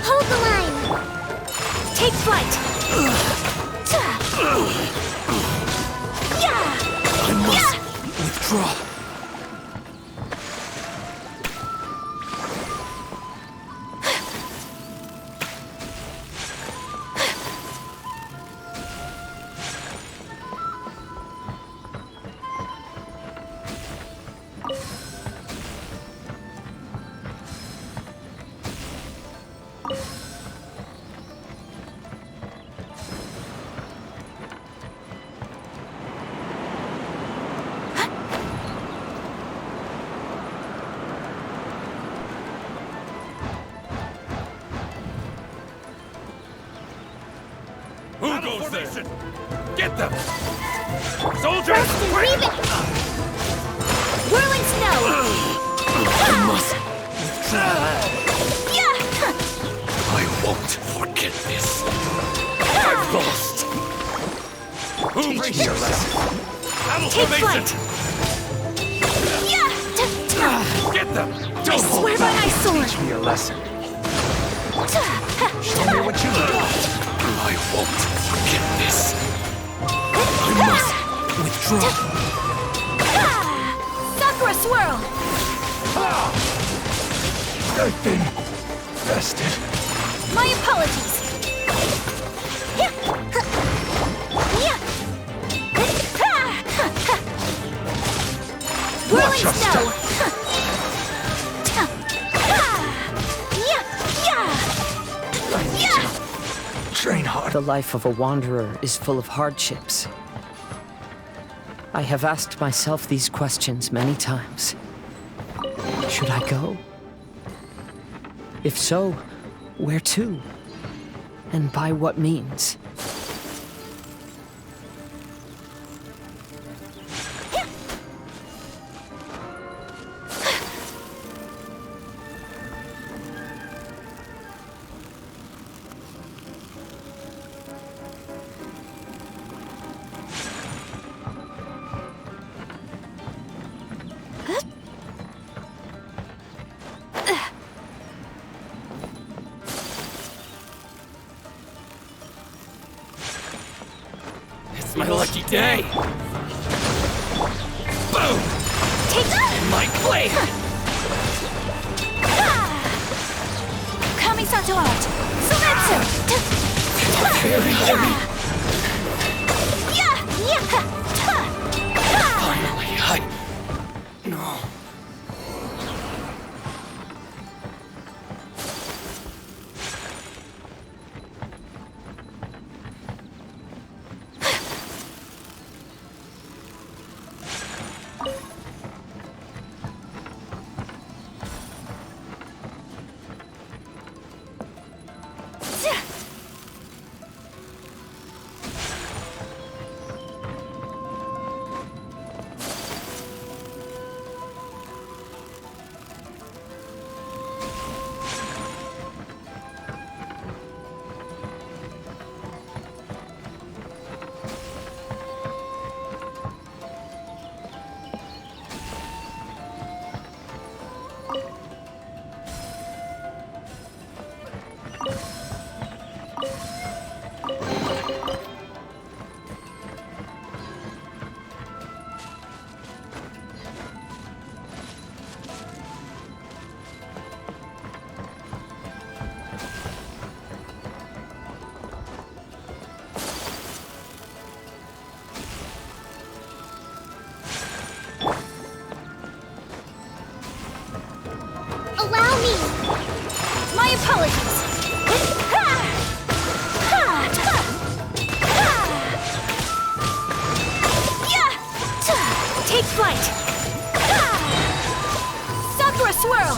Hold the line! Take flight! I must withdraw. Who goes there? Get them! Soldiers! Preston, leave it! Whirling snow! I must withdraw. I won't forget this. I've lost. Who brings your lesson? Battle Take formation! Get them! I Don't swear by my sword! Teach me a lesson. Show me what you got. I won't forget this. I must withdraw. Sakura swirl! I've been bested. My apologies! Whirling Watch your snow! Train hard. The life of a wanderer is full of hardships. I have asked myself these questions many times. Should I go? If so, where to? And by what means? It's my lucky day! Boom! Take My blade! Kamisato out! Sumetsu! Finally, No. My apologies. Take flight. Sakura swirl.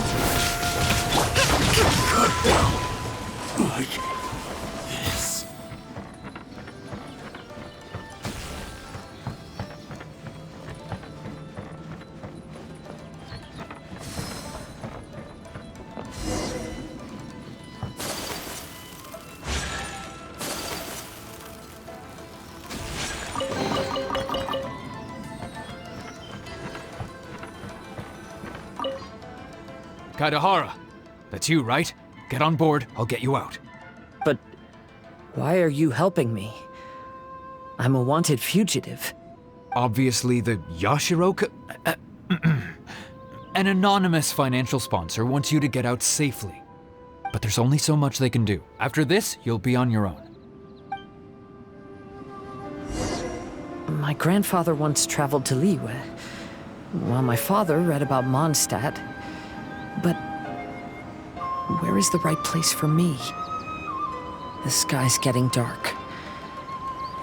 Like this. Kaidahara, that's you, right? Get on board, I'll get you out. But why are you helping me? I'm a wanted fugitive. Obviously the Yashiro... An anonymous financial sponsor wants you to get out safely. But there's only so much they can do. After this, you'll be on your own. My grandfather once traveled to Liyue, while my father read about Mondstadt. But where is the right place for me? The sky's getting dark.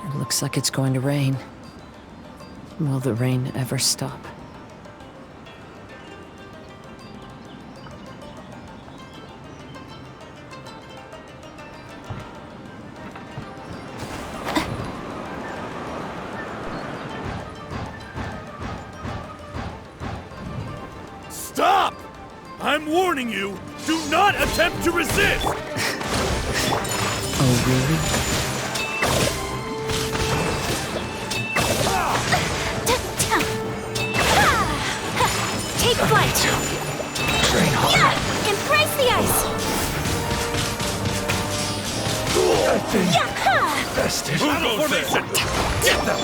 It looks like it's going to rain. Will the rain ever stop? Stop! I'm warning you, do not attempt to resist! Oh, really? Take flight. Train hard. Yeah! Embrace the ice. I've been bested. Move formation! Get them!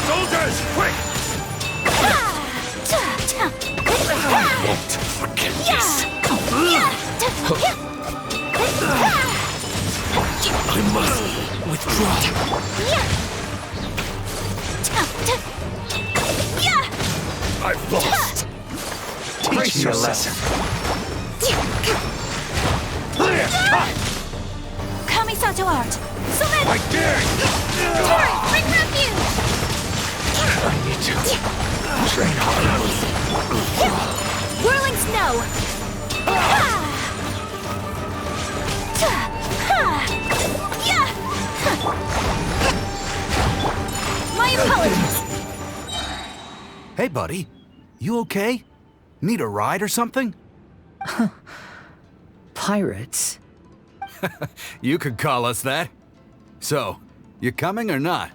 Soldiers, quick! I won't forget this. I must withdraw. I've lost! Teach me a lesson. Kamisato art. Summon. I dare you! Tori, bring refuge. I need to train harder. Whirling snow. My apologies. Hey, buddy. You okay? Need a ride or something? Pirates? You could call us that. So, you coming or not?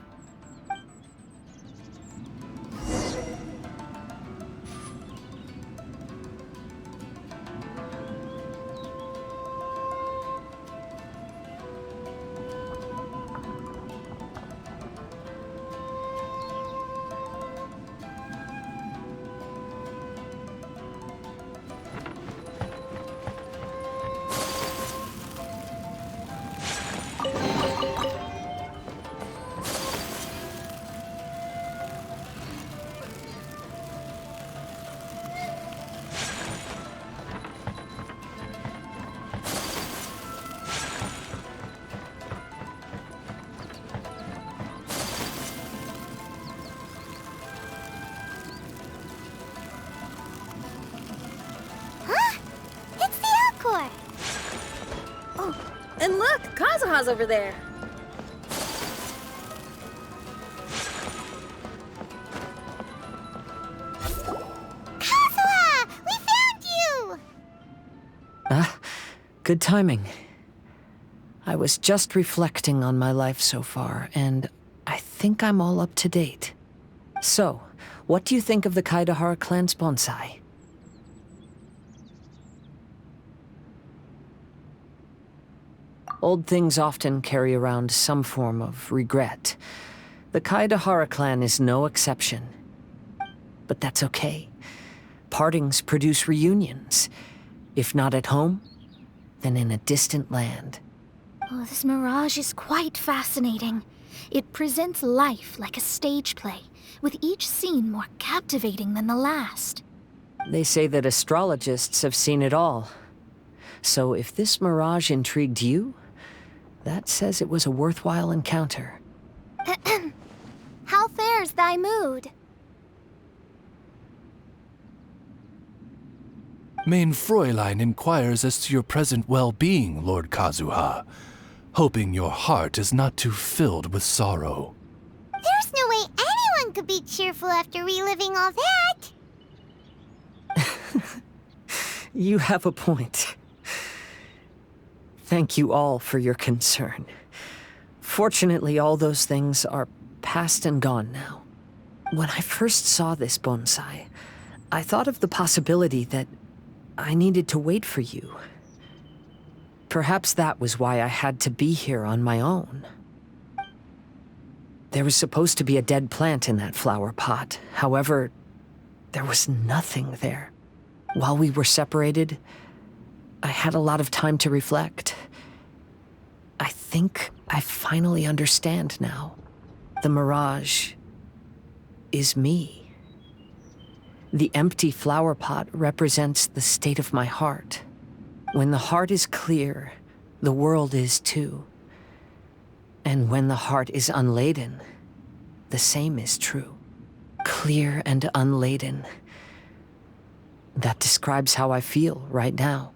And look, Kazuha's over there. Kazuha! We found you! Good timing. I was just reflecting on my life so far, and I think I'm all up to date. So, what do you think of the Kaidahara clan's bonsai? Old things often carry around some form of regret. The Kaidahara clan is no exception. But that's okay. Partings produce reunions. If not at home, then in a distant land. Oh, this mirage is quite fascinating. It presents life like a stage play, with each scene more captivating than the last. They say that astrologists have seen it all, So if this mirage intrigued you, that says it was a worthwhile encounter. How fares thy mood? Mein Fräulein inquires as to your present well-being, Lord Kazuha, hoping your heart is not too filled with sorrow. There's no way anyone could be cheerful after reliving all that. You have a point. Thank you all for your concern. Fortunately, all those things are past and gone now. When I first saw this bonsai, I thought of the possibility that I needed to wait for you. Perhaps that was why I had to be here on my own. There was supposed to be a dead plant in that flower pot. However, there was nothing there. While we were separated, I had a lot of time to reflect. I think I finally understand now. The mirage is me. The empty flower pot represents the state of my heart. When the heart is clear, the world is too. And when the heart is unladen, the same is true. Clear and unladen. That describes how I feel right now.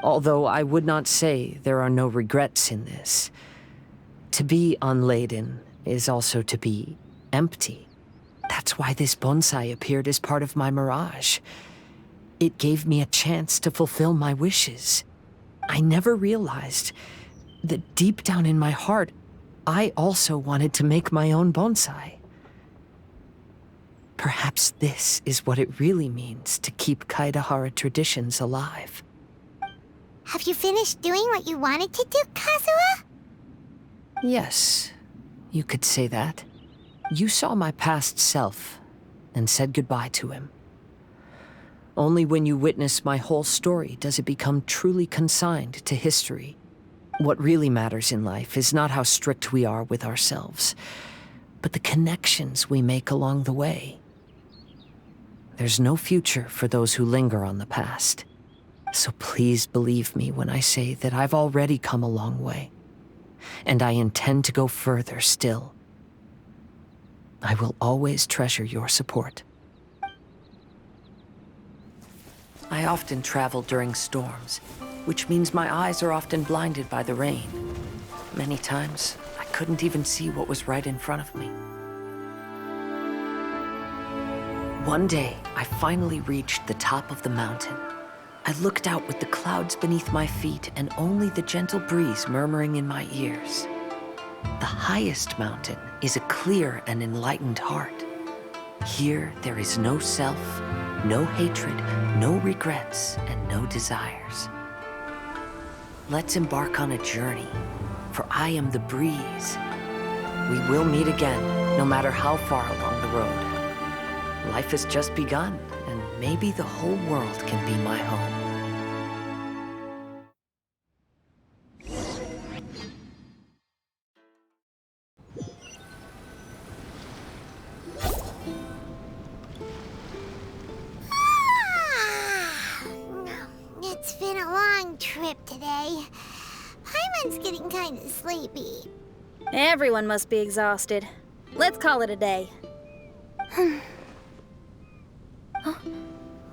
Although I would not say there are no regrets in this. To be unladen is also to be empty. That's why this bonsai appeared as part of my mirage. It gave me a chance to fulfill my wishes. I never realized that deep down in my heart, I also wanted to make my own bonsai. Perhaps this is what it really means to keep Kaedahara traditions alive. Have you finished doing what you wanted to do, Kazuha? Yes, you could say that. You saw my past self and said goodbye to him. Only when you witness my whole story does it become truly consigned to history. What really matters in life is not how strict we are with ourselves, but the connections we make along the way. There's no future for those who linger on the past. So please believe me when I say that I've already come a long way, and I intend to go further still. I will always treasure your support. I often travel during storms, which means my eyes are often blinded by the rain. Many times, I couldn't even see what was right in front of me. One day, I finally reached the top of the mountain. I looked out with the clouds beneath my feet and only the gentle breeze murmuring in my ears. The highest mountain is a clear and enlightened heart. Here, there is no self, no hatred, no regrets, and no desires. Let's embark on a journey, for I am the breeze. We will meet again, no matter how far along the road. Life has just begun, and maybe the whole world can be my home. It's been a long trip today. Paimon's getting kind of sleepy. Everyone must be exhausted. Let's call it a day.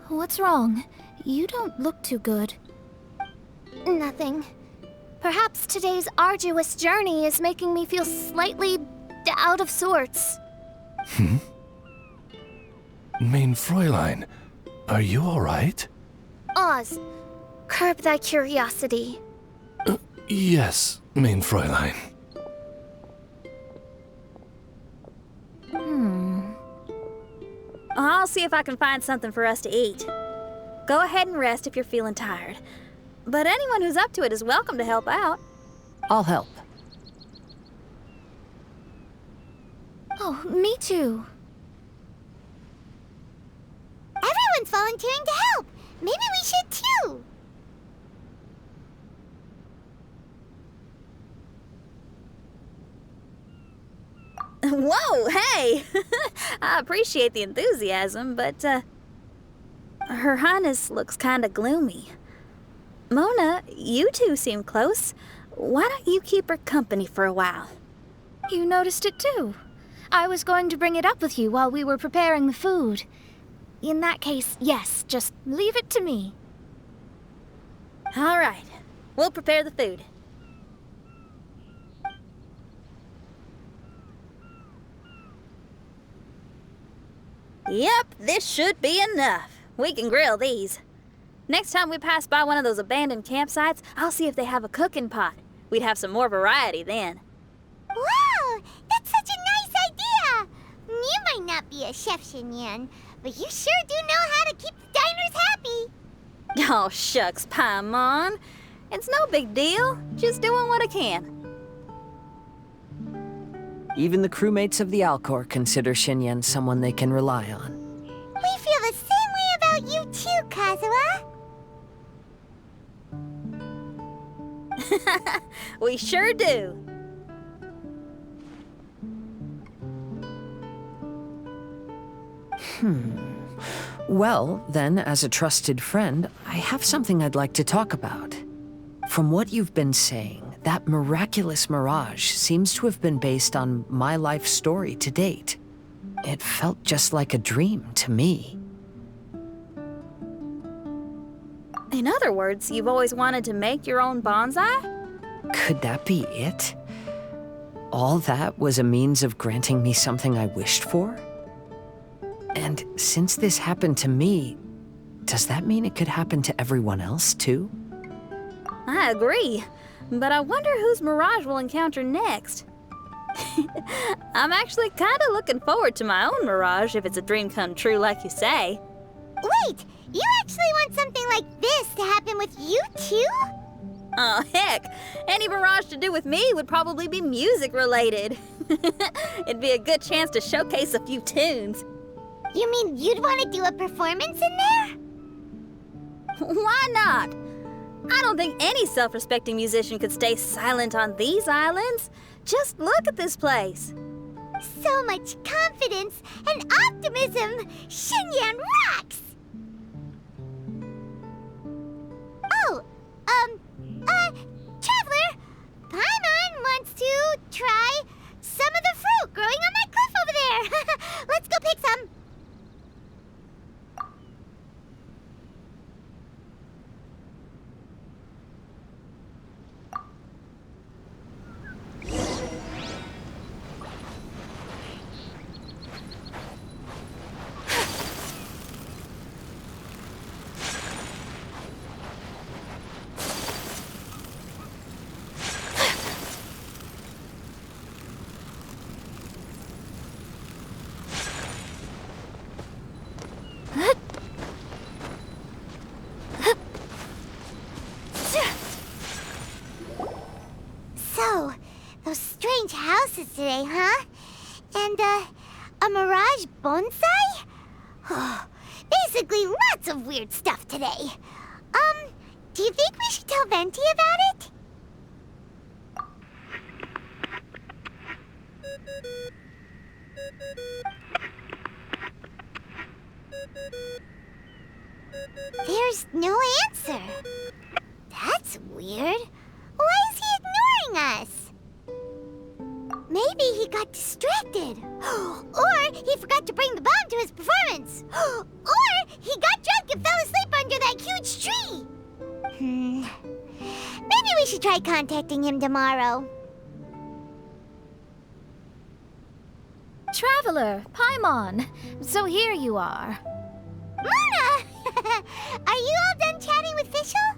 What's wrong? You don't look too good. Nothing. Perhaps today's arduous journey is making me feel slightly out of sorts. Mein Fräulein, are you all right? Oz, curb thy curiosity. Yes, Mein Fräulein. I'll see if I can find something for us to eat. Go ahead and rest if you're feeling tired. But anyone who's up to it is welcome to help out. I'll help. Oh, me too. Everyone's volunteering to help. Maybe we should too. Whoa, hey! I appreciate the enthusiasm, but, Her Highness looks kinda gloomy. Mona, you two seem close. Why don't you keep her company for a while? You noticed it too. I was going to bring it up with you while we were preparing the food. In that case, yes, just leave it to me. All right, we'll prepare the food. Yep, this should be enough. We can grill these. Next time we pass by one of those abandoned campsites, I'll see if they have a cooking pot. We'd have some more variety then. Wow! That's such a nice idea! You might not be a chef, Xinyan, but you sure do know how to keep the diners happy. Oh, shucks, Paimon. It's no big deal. Just doing what I can. Even the crewmates of the Alcor consider Xinyan someone they can rely on. We feel the same way about you too, Kazuha. We sure do. Well, then, as a trusted friend, I have something I'd like to talk about. From what you've been saying, that miraculous mirage seems to have been based on my life story to date. It felt just like a dream to me. In other words, you've always wanted to make your own bonsai? Could that be it? All that was a means of granting me something I wished for? And since this happened to me, does that mean it could happen to everyone else too? I agree, but I wonder whose mirage we'll encounter next. I'm actually kind of looking forward to my own mirage if it's a dream come true like you say. Wait, you actually want something like this to happen with you too? Oh, heck. Any mirage to do with me would probably be music related. It'd be a good chance to showcase a few tunes. You mean you'd want to do a performance in there? Why not? I don't think any self-respecting musician could stay silent on these islands. Just look at this place. So much confidence and optimism! Xinyan rocks! Oh, Traveler, Paimon wants to try some of the fruit growing on that cliff over there. Let's go pick some. So, those strange houses today, huh? And, a mirage bonsai? Oh, basically lots of weird stuff today. Do you think we should tell Venti about it? There's no answer. That's weird. Why is he ignoring us? Maybe he got distracted. Or he forgot to bring the bomb to his performance. Or he got drunk and fell asleep under that huge tree. Maybe we should try contacting him tomorrow. Traveler, Paimon. So here you are. Mona! Are you all done chatting with Fischl?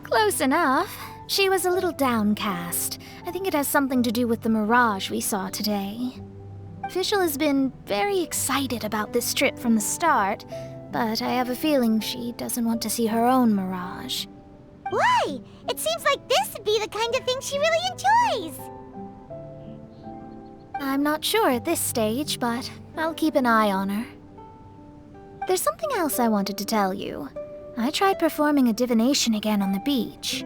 Close enough. She was a little downcast. I think it has something to do with the mirage we saw today. Fischl has been very excited about this trip from the start, but I have a feeling she doesn't want to see her own mirage. Why? It seems like this would be the kind of thing she really enjoys. I'm not sure at this stage, but I'll keep an eye on her. There's something else I wanted to tell you. I tried performing a divination again on the beach.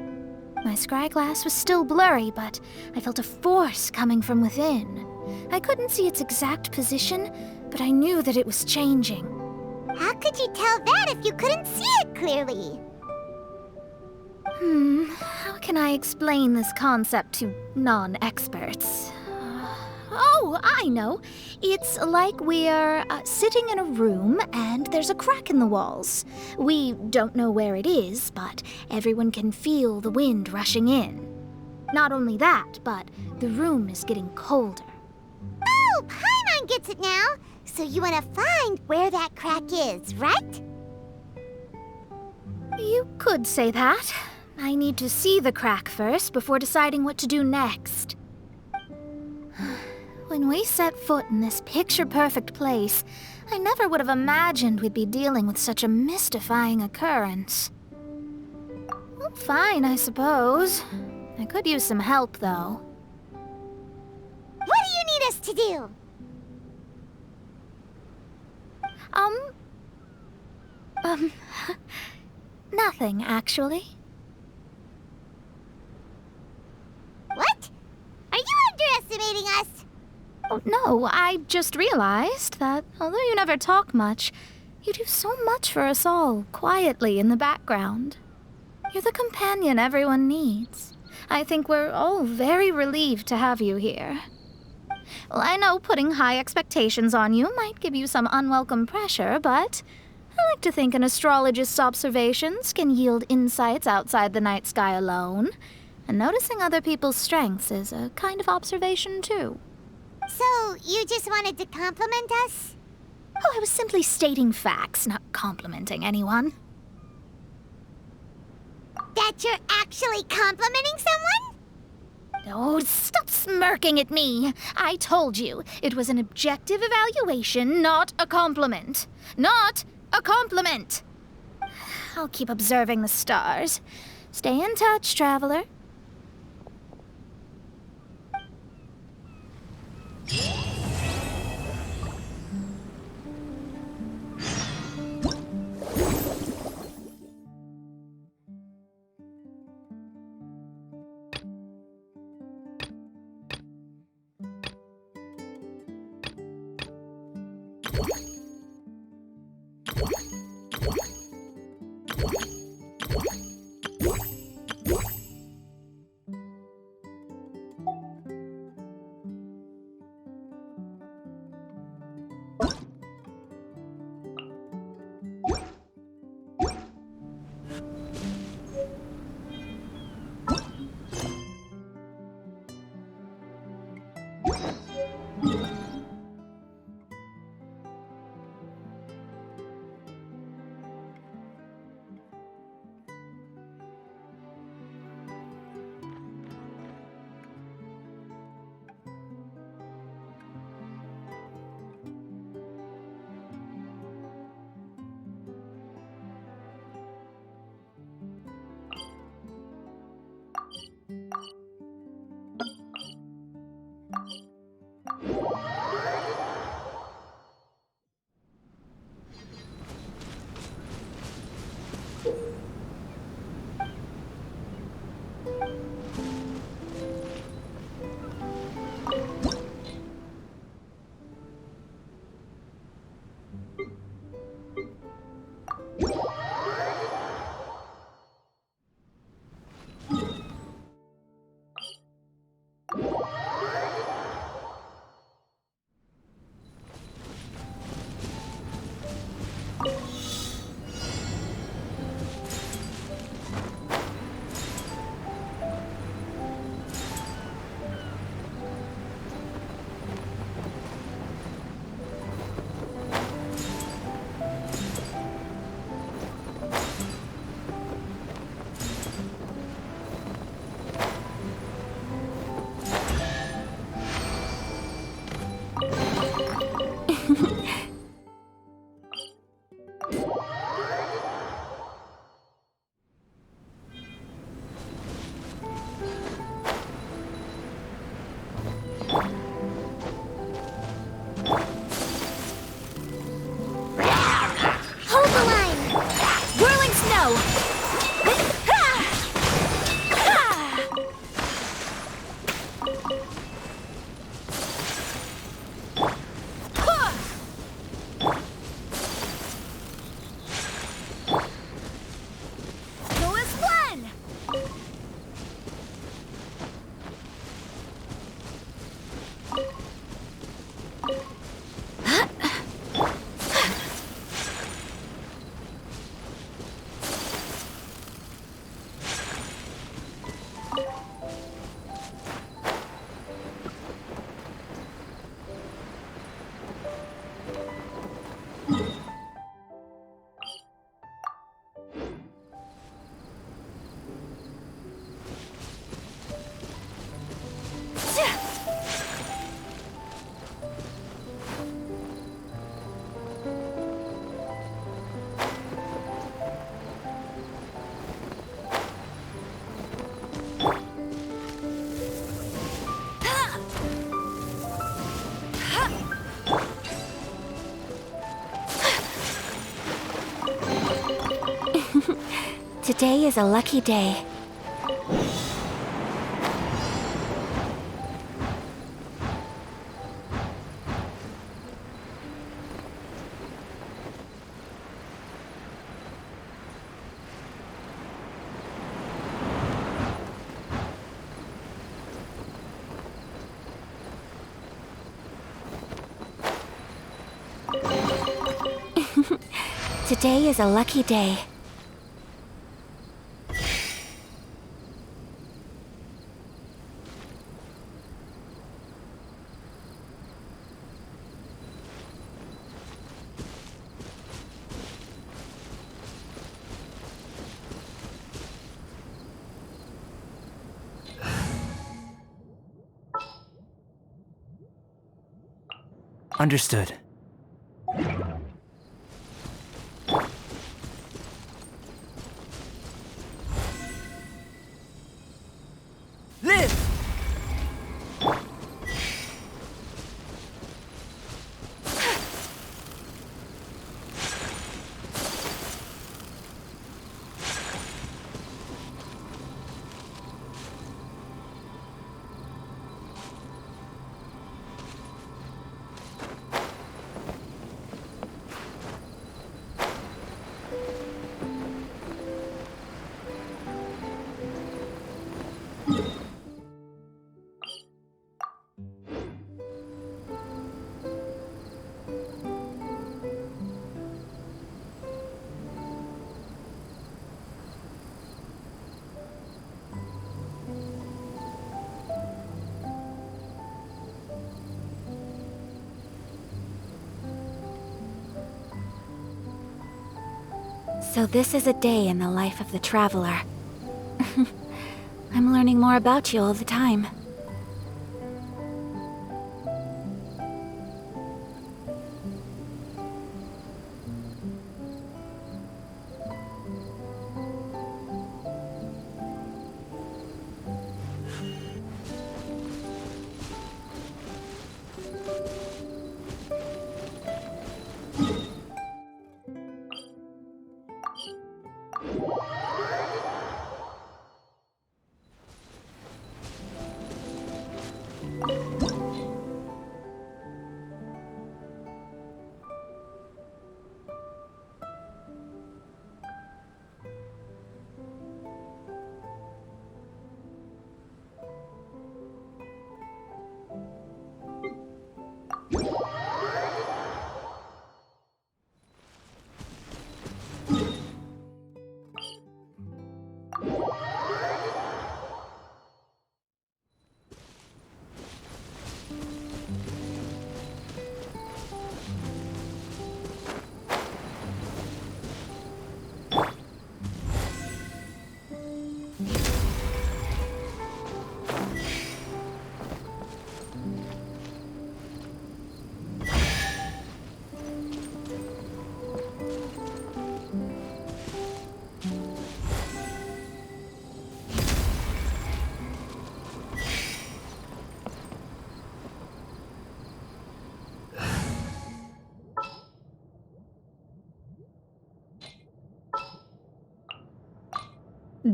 My scryglass was still blurry, but I felt a force coming from within. I couldn't see its exact position, but I knew that it was changing. How could you tell that if you couldn't see it clearly. How can I explain this concept to non-experts? Oh, I know. It's like we're sitting in a room and there's a crack in the walls. We don't know where it is, but everyone can feel the wind rushing in. Not only that, but the room is getting colder. Oh, Paimon gets it now. So you want to find where that crack is, right? You could say that. I need to see the crack first before deciding what to do next. When we set foot in this picture-perfect place, I never would have imagined we'd be dealing with such a mystifying occurrence. Well, fine, I suppose. I could use some help, though. What do you need us to do? Nothing, actually. What? Are you underestimating us? Oh, no, I just realized that although you never talk much, you do so much for us all, quietly in the background. You're the companion everyone needs. I think we're all very relieved to have you here. Well, I know putting high expectations on you might give you some unwelcome pressure, but I like to think an astrologist's observations can yield insights outside the night sky alone. And noticing other people's strengths is a kind of observation, too. So, you just wanted to compliment us? Oh, I was simply stating facts, not complimenting anyone. That you're actually complimenting someone? Oh, stop smirking at me. I told you, it was an objective evaluation, not a compliment. Not a compliment! I'll keep observing the stars. Stay in touch, traveler. Today is a lucky day. Today is a lucky day. Understood. Live! So this is a day in the life of the traveler. I'm learning more about you all the time.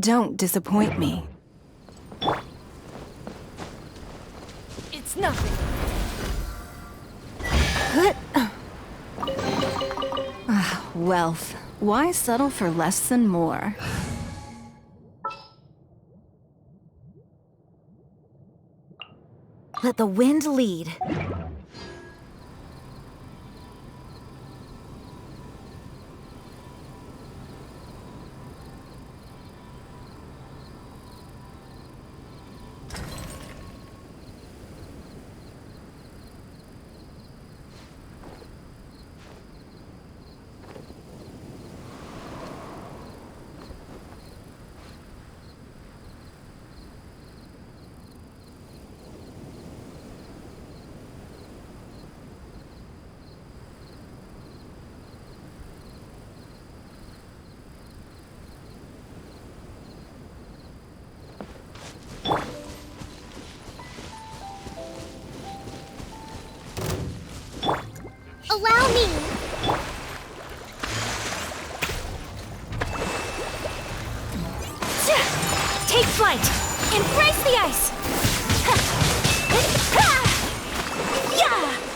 Don't disappoint me. It's nothing. Wealth. Why settle for less than more? Let the wind lead. Allow me! Take flight! Embrace the ice! Yeah!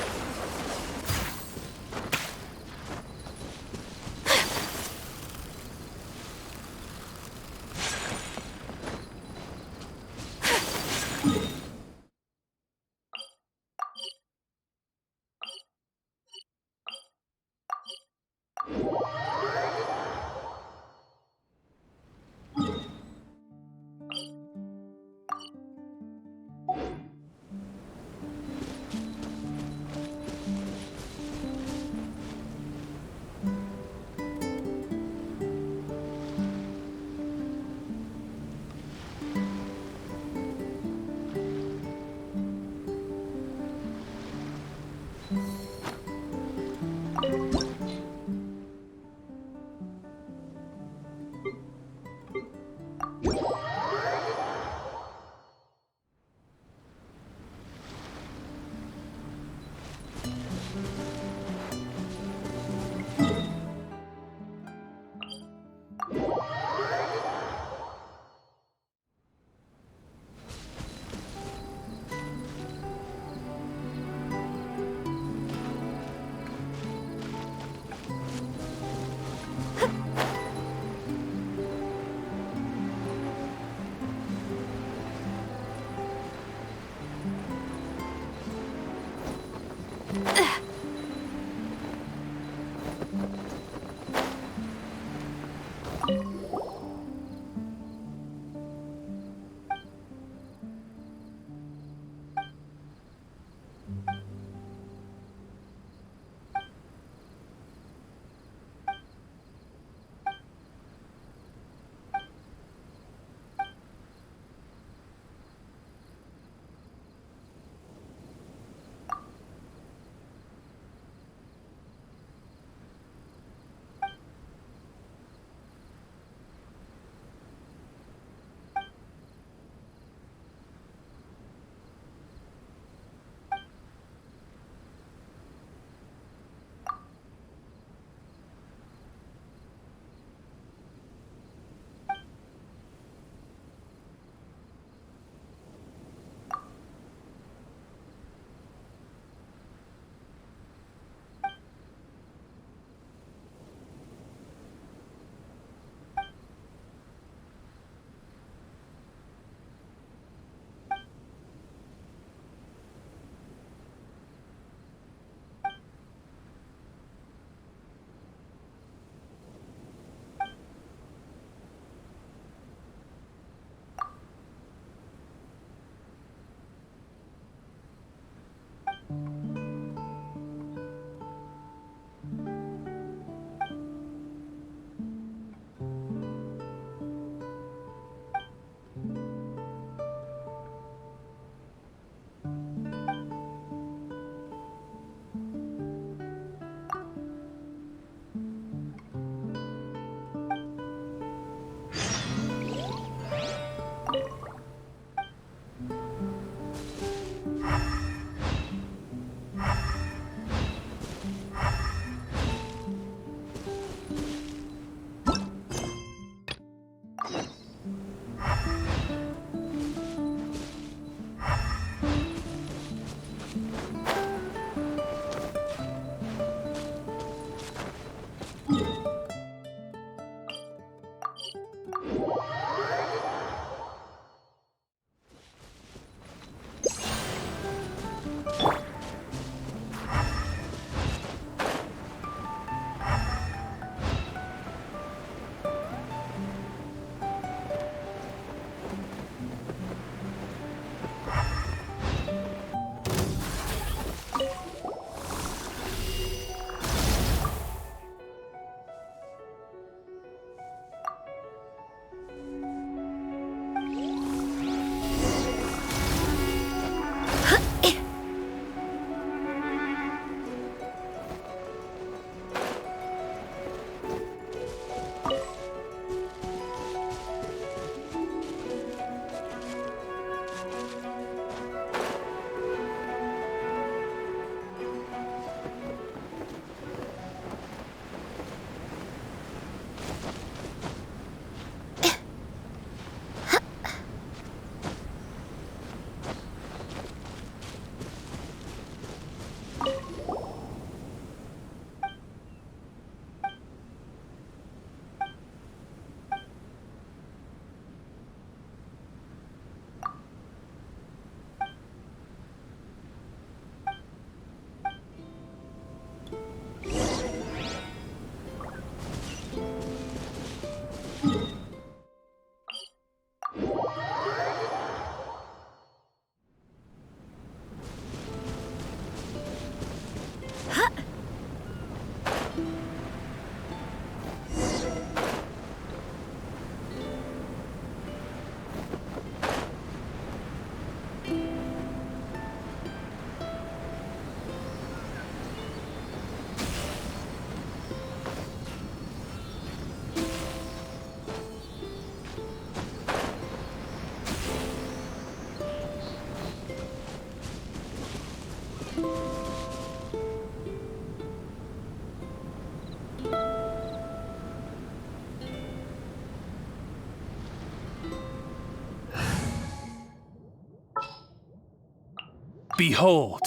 Behold,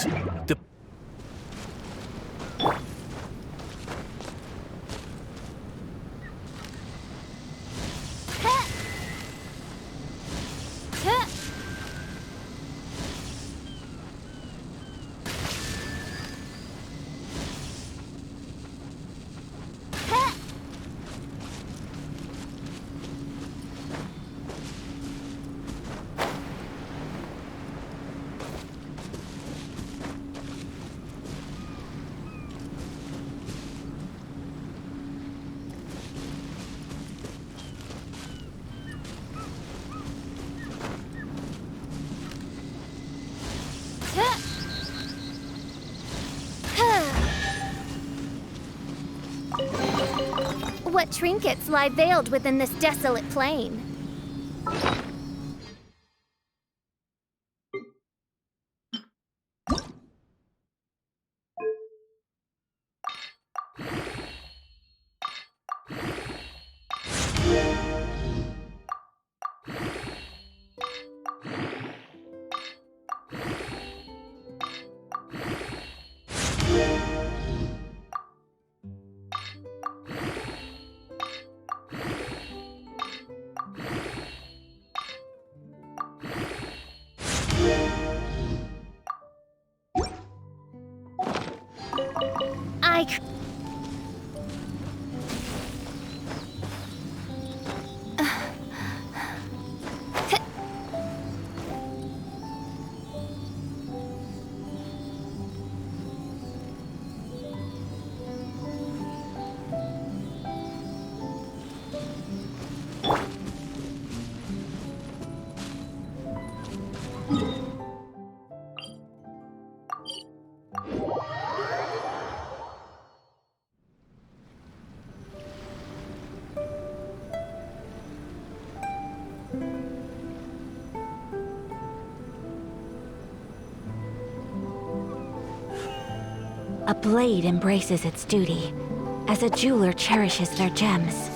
the What trinkets lie veiled within this desolate plain? A blade embraces its duty, as a jeweler cherishes their gems.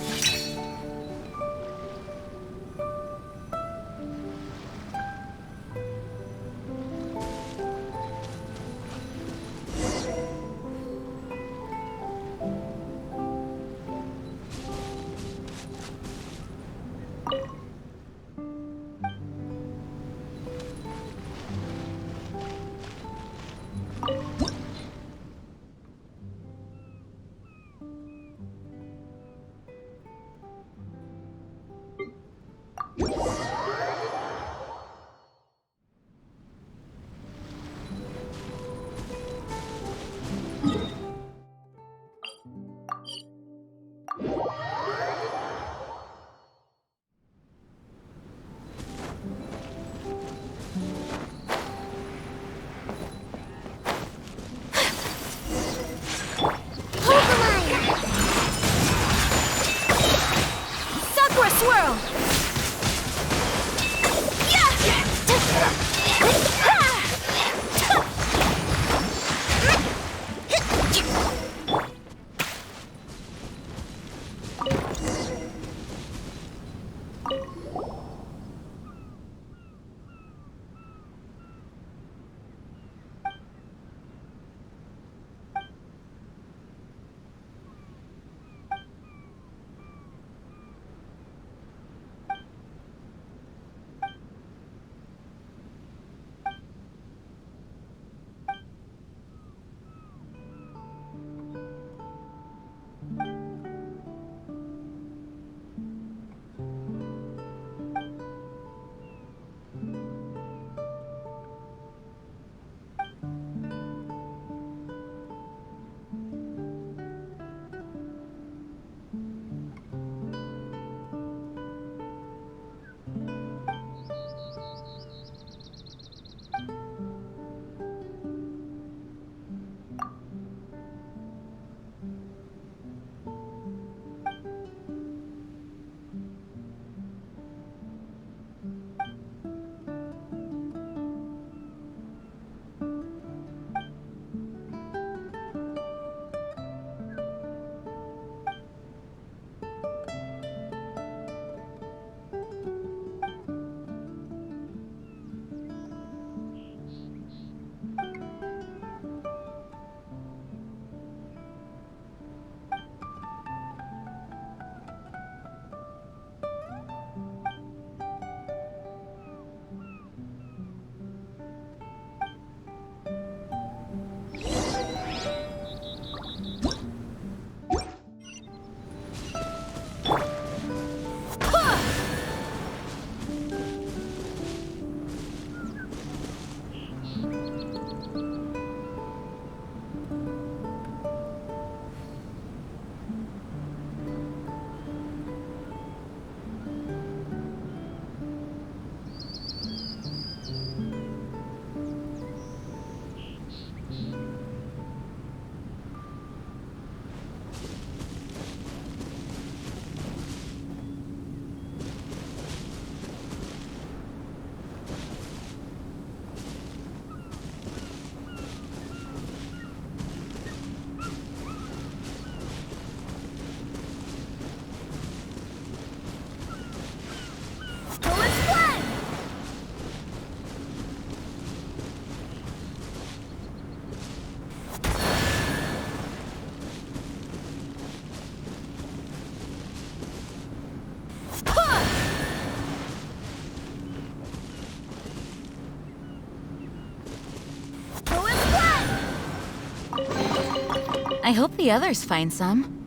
Swirl! I hope the others find some.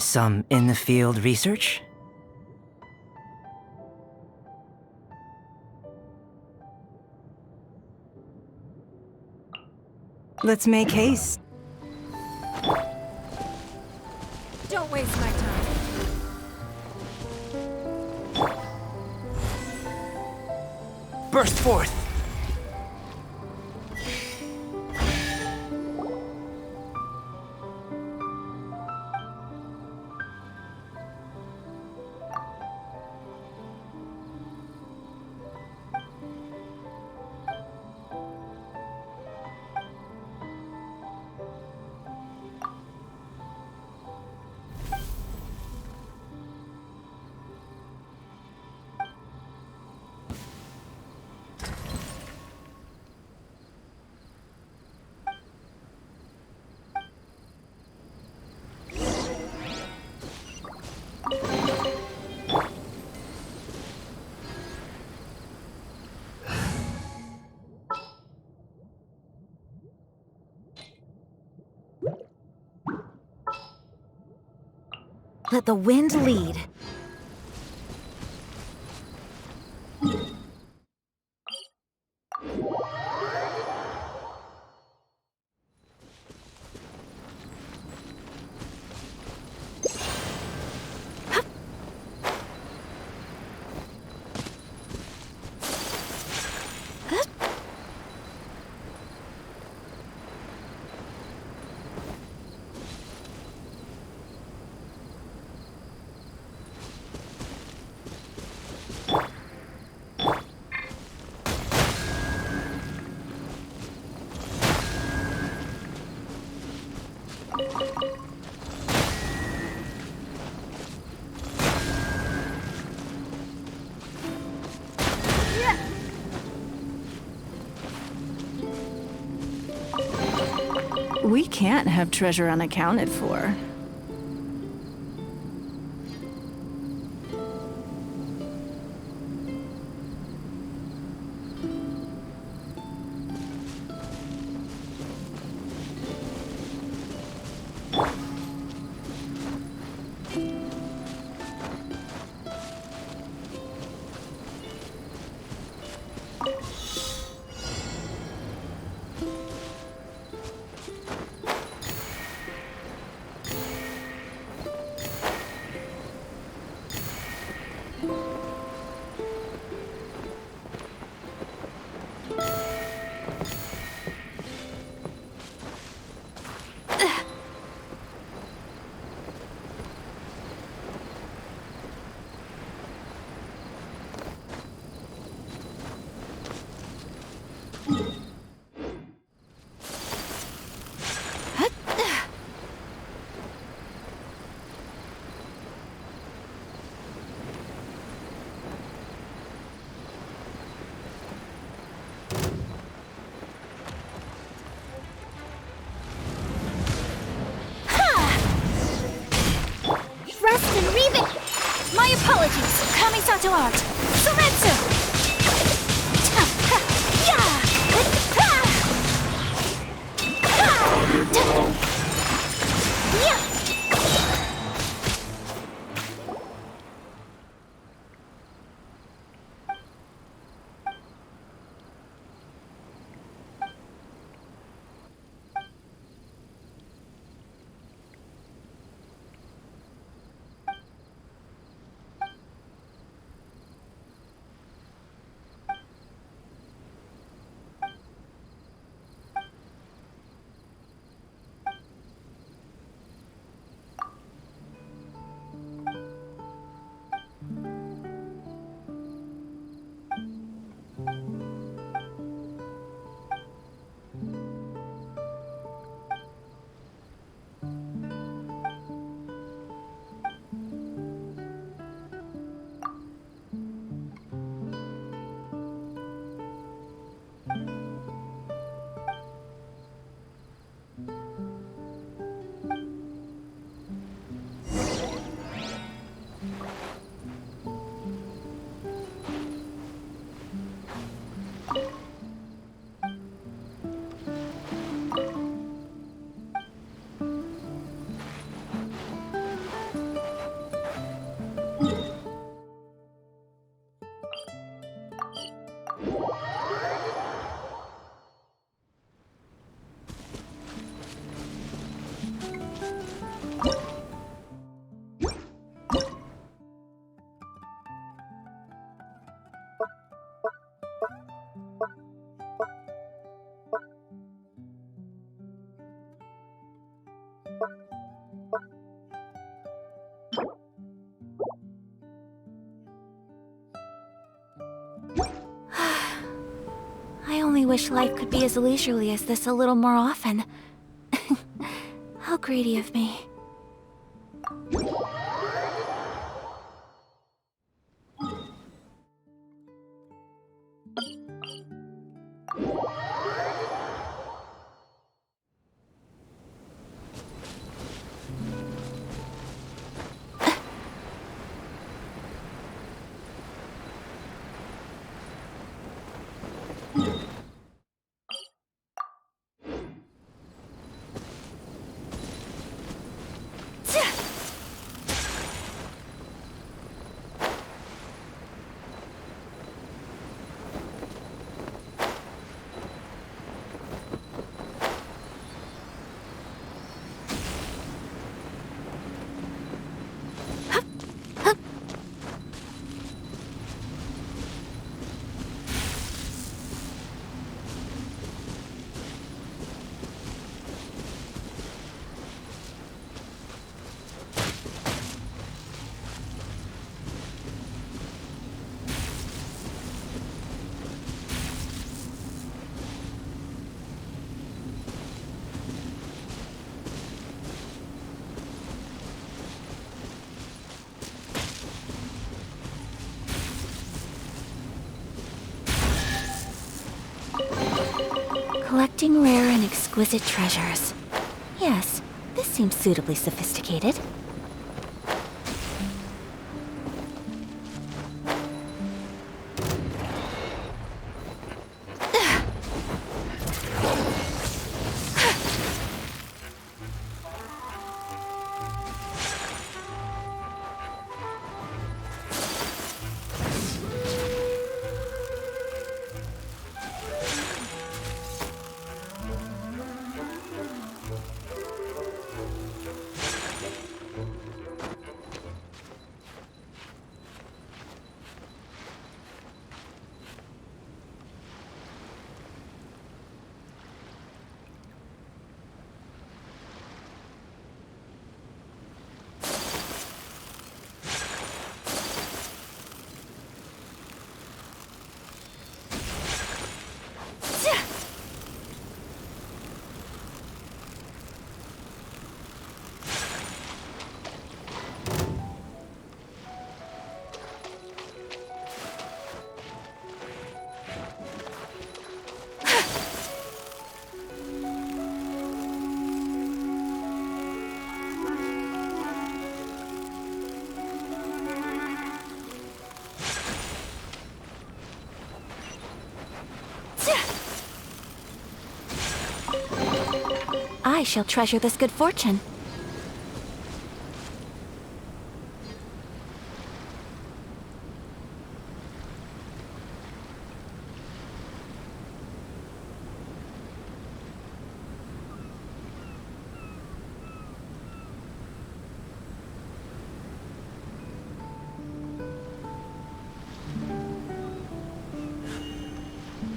Some in-the-field research? Let's make haste. Don't waste my time. Burst forth! Let the wind lead. We can't have treasure unaccounted for. My apologies, Kamisato art. Sumetsu! I only wish life could be as leisurely as this a little more often. How greedy of me. Collecting rare and exquisite treasures. Yes, this seems suitably sophisticated. I shall treasure this good fortune.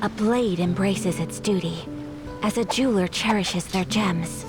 A blade embraces its duty, as a jeweler cherishes their gems.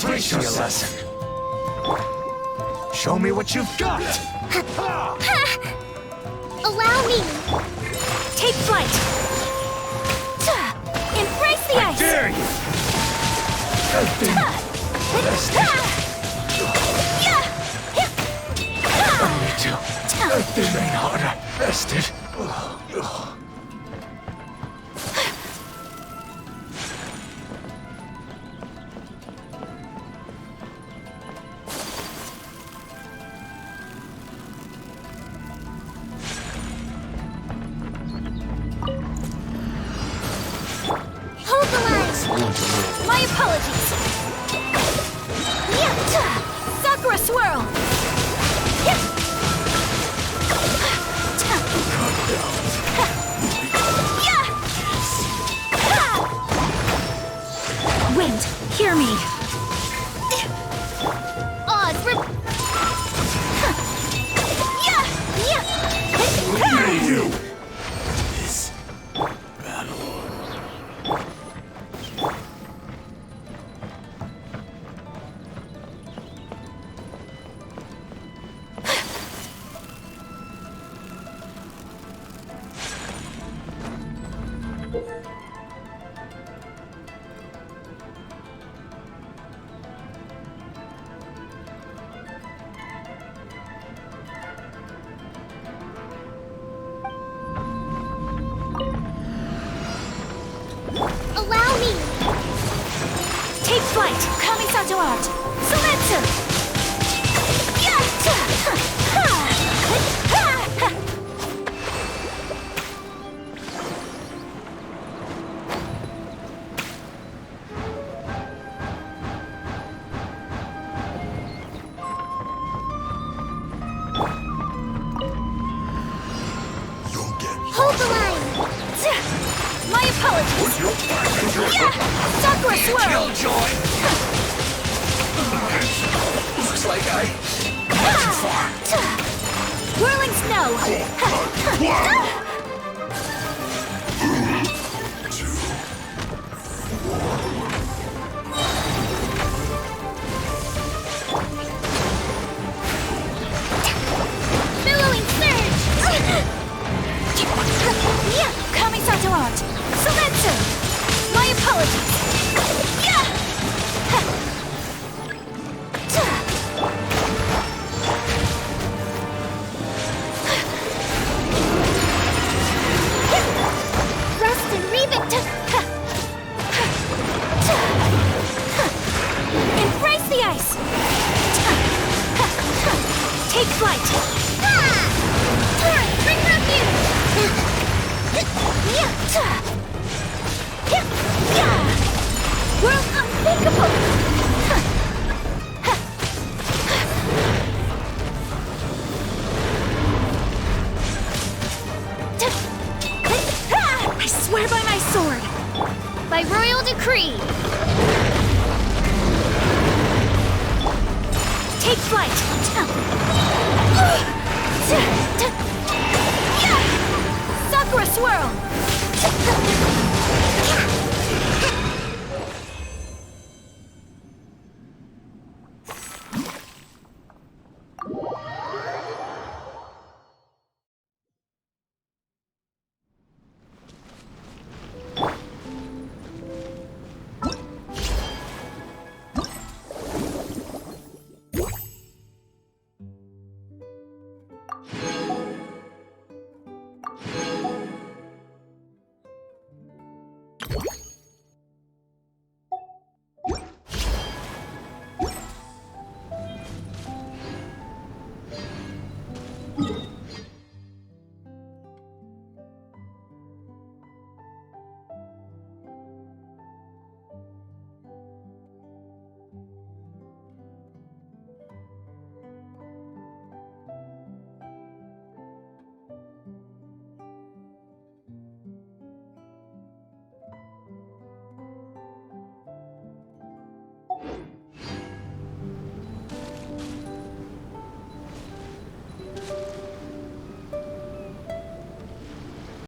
Teach your lesson. Show me what you've got. Allow me. Take flight. Embrace the ice. Dare you? Remain harder. Rested. Hold the line. My apologies. Swirl! Killjoy! Looks like I went too far. Whirling Snow! Billowing Surge! Kamisato Art! Silencer! My apologies! Rust and Revict! Embrace the ice! Take flight! Bring refuge! World unthinkable! I swear by my sword! By royal decree! Take flight! Sakura Swirl!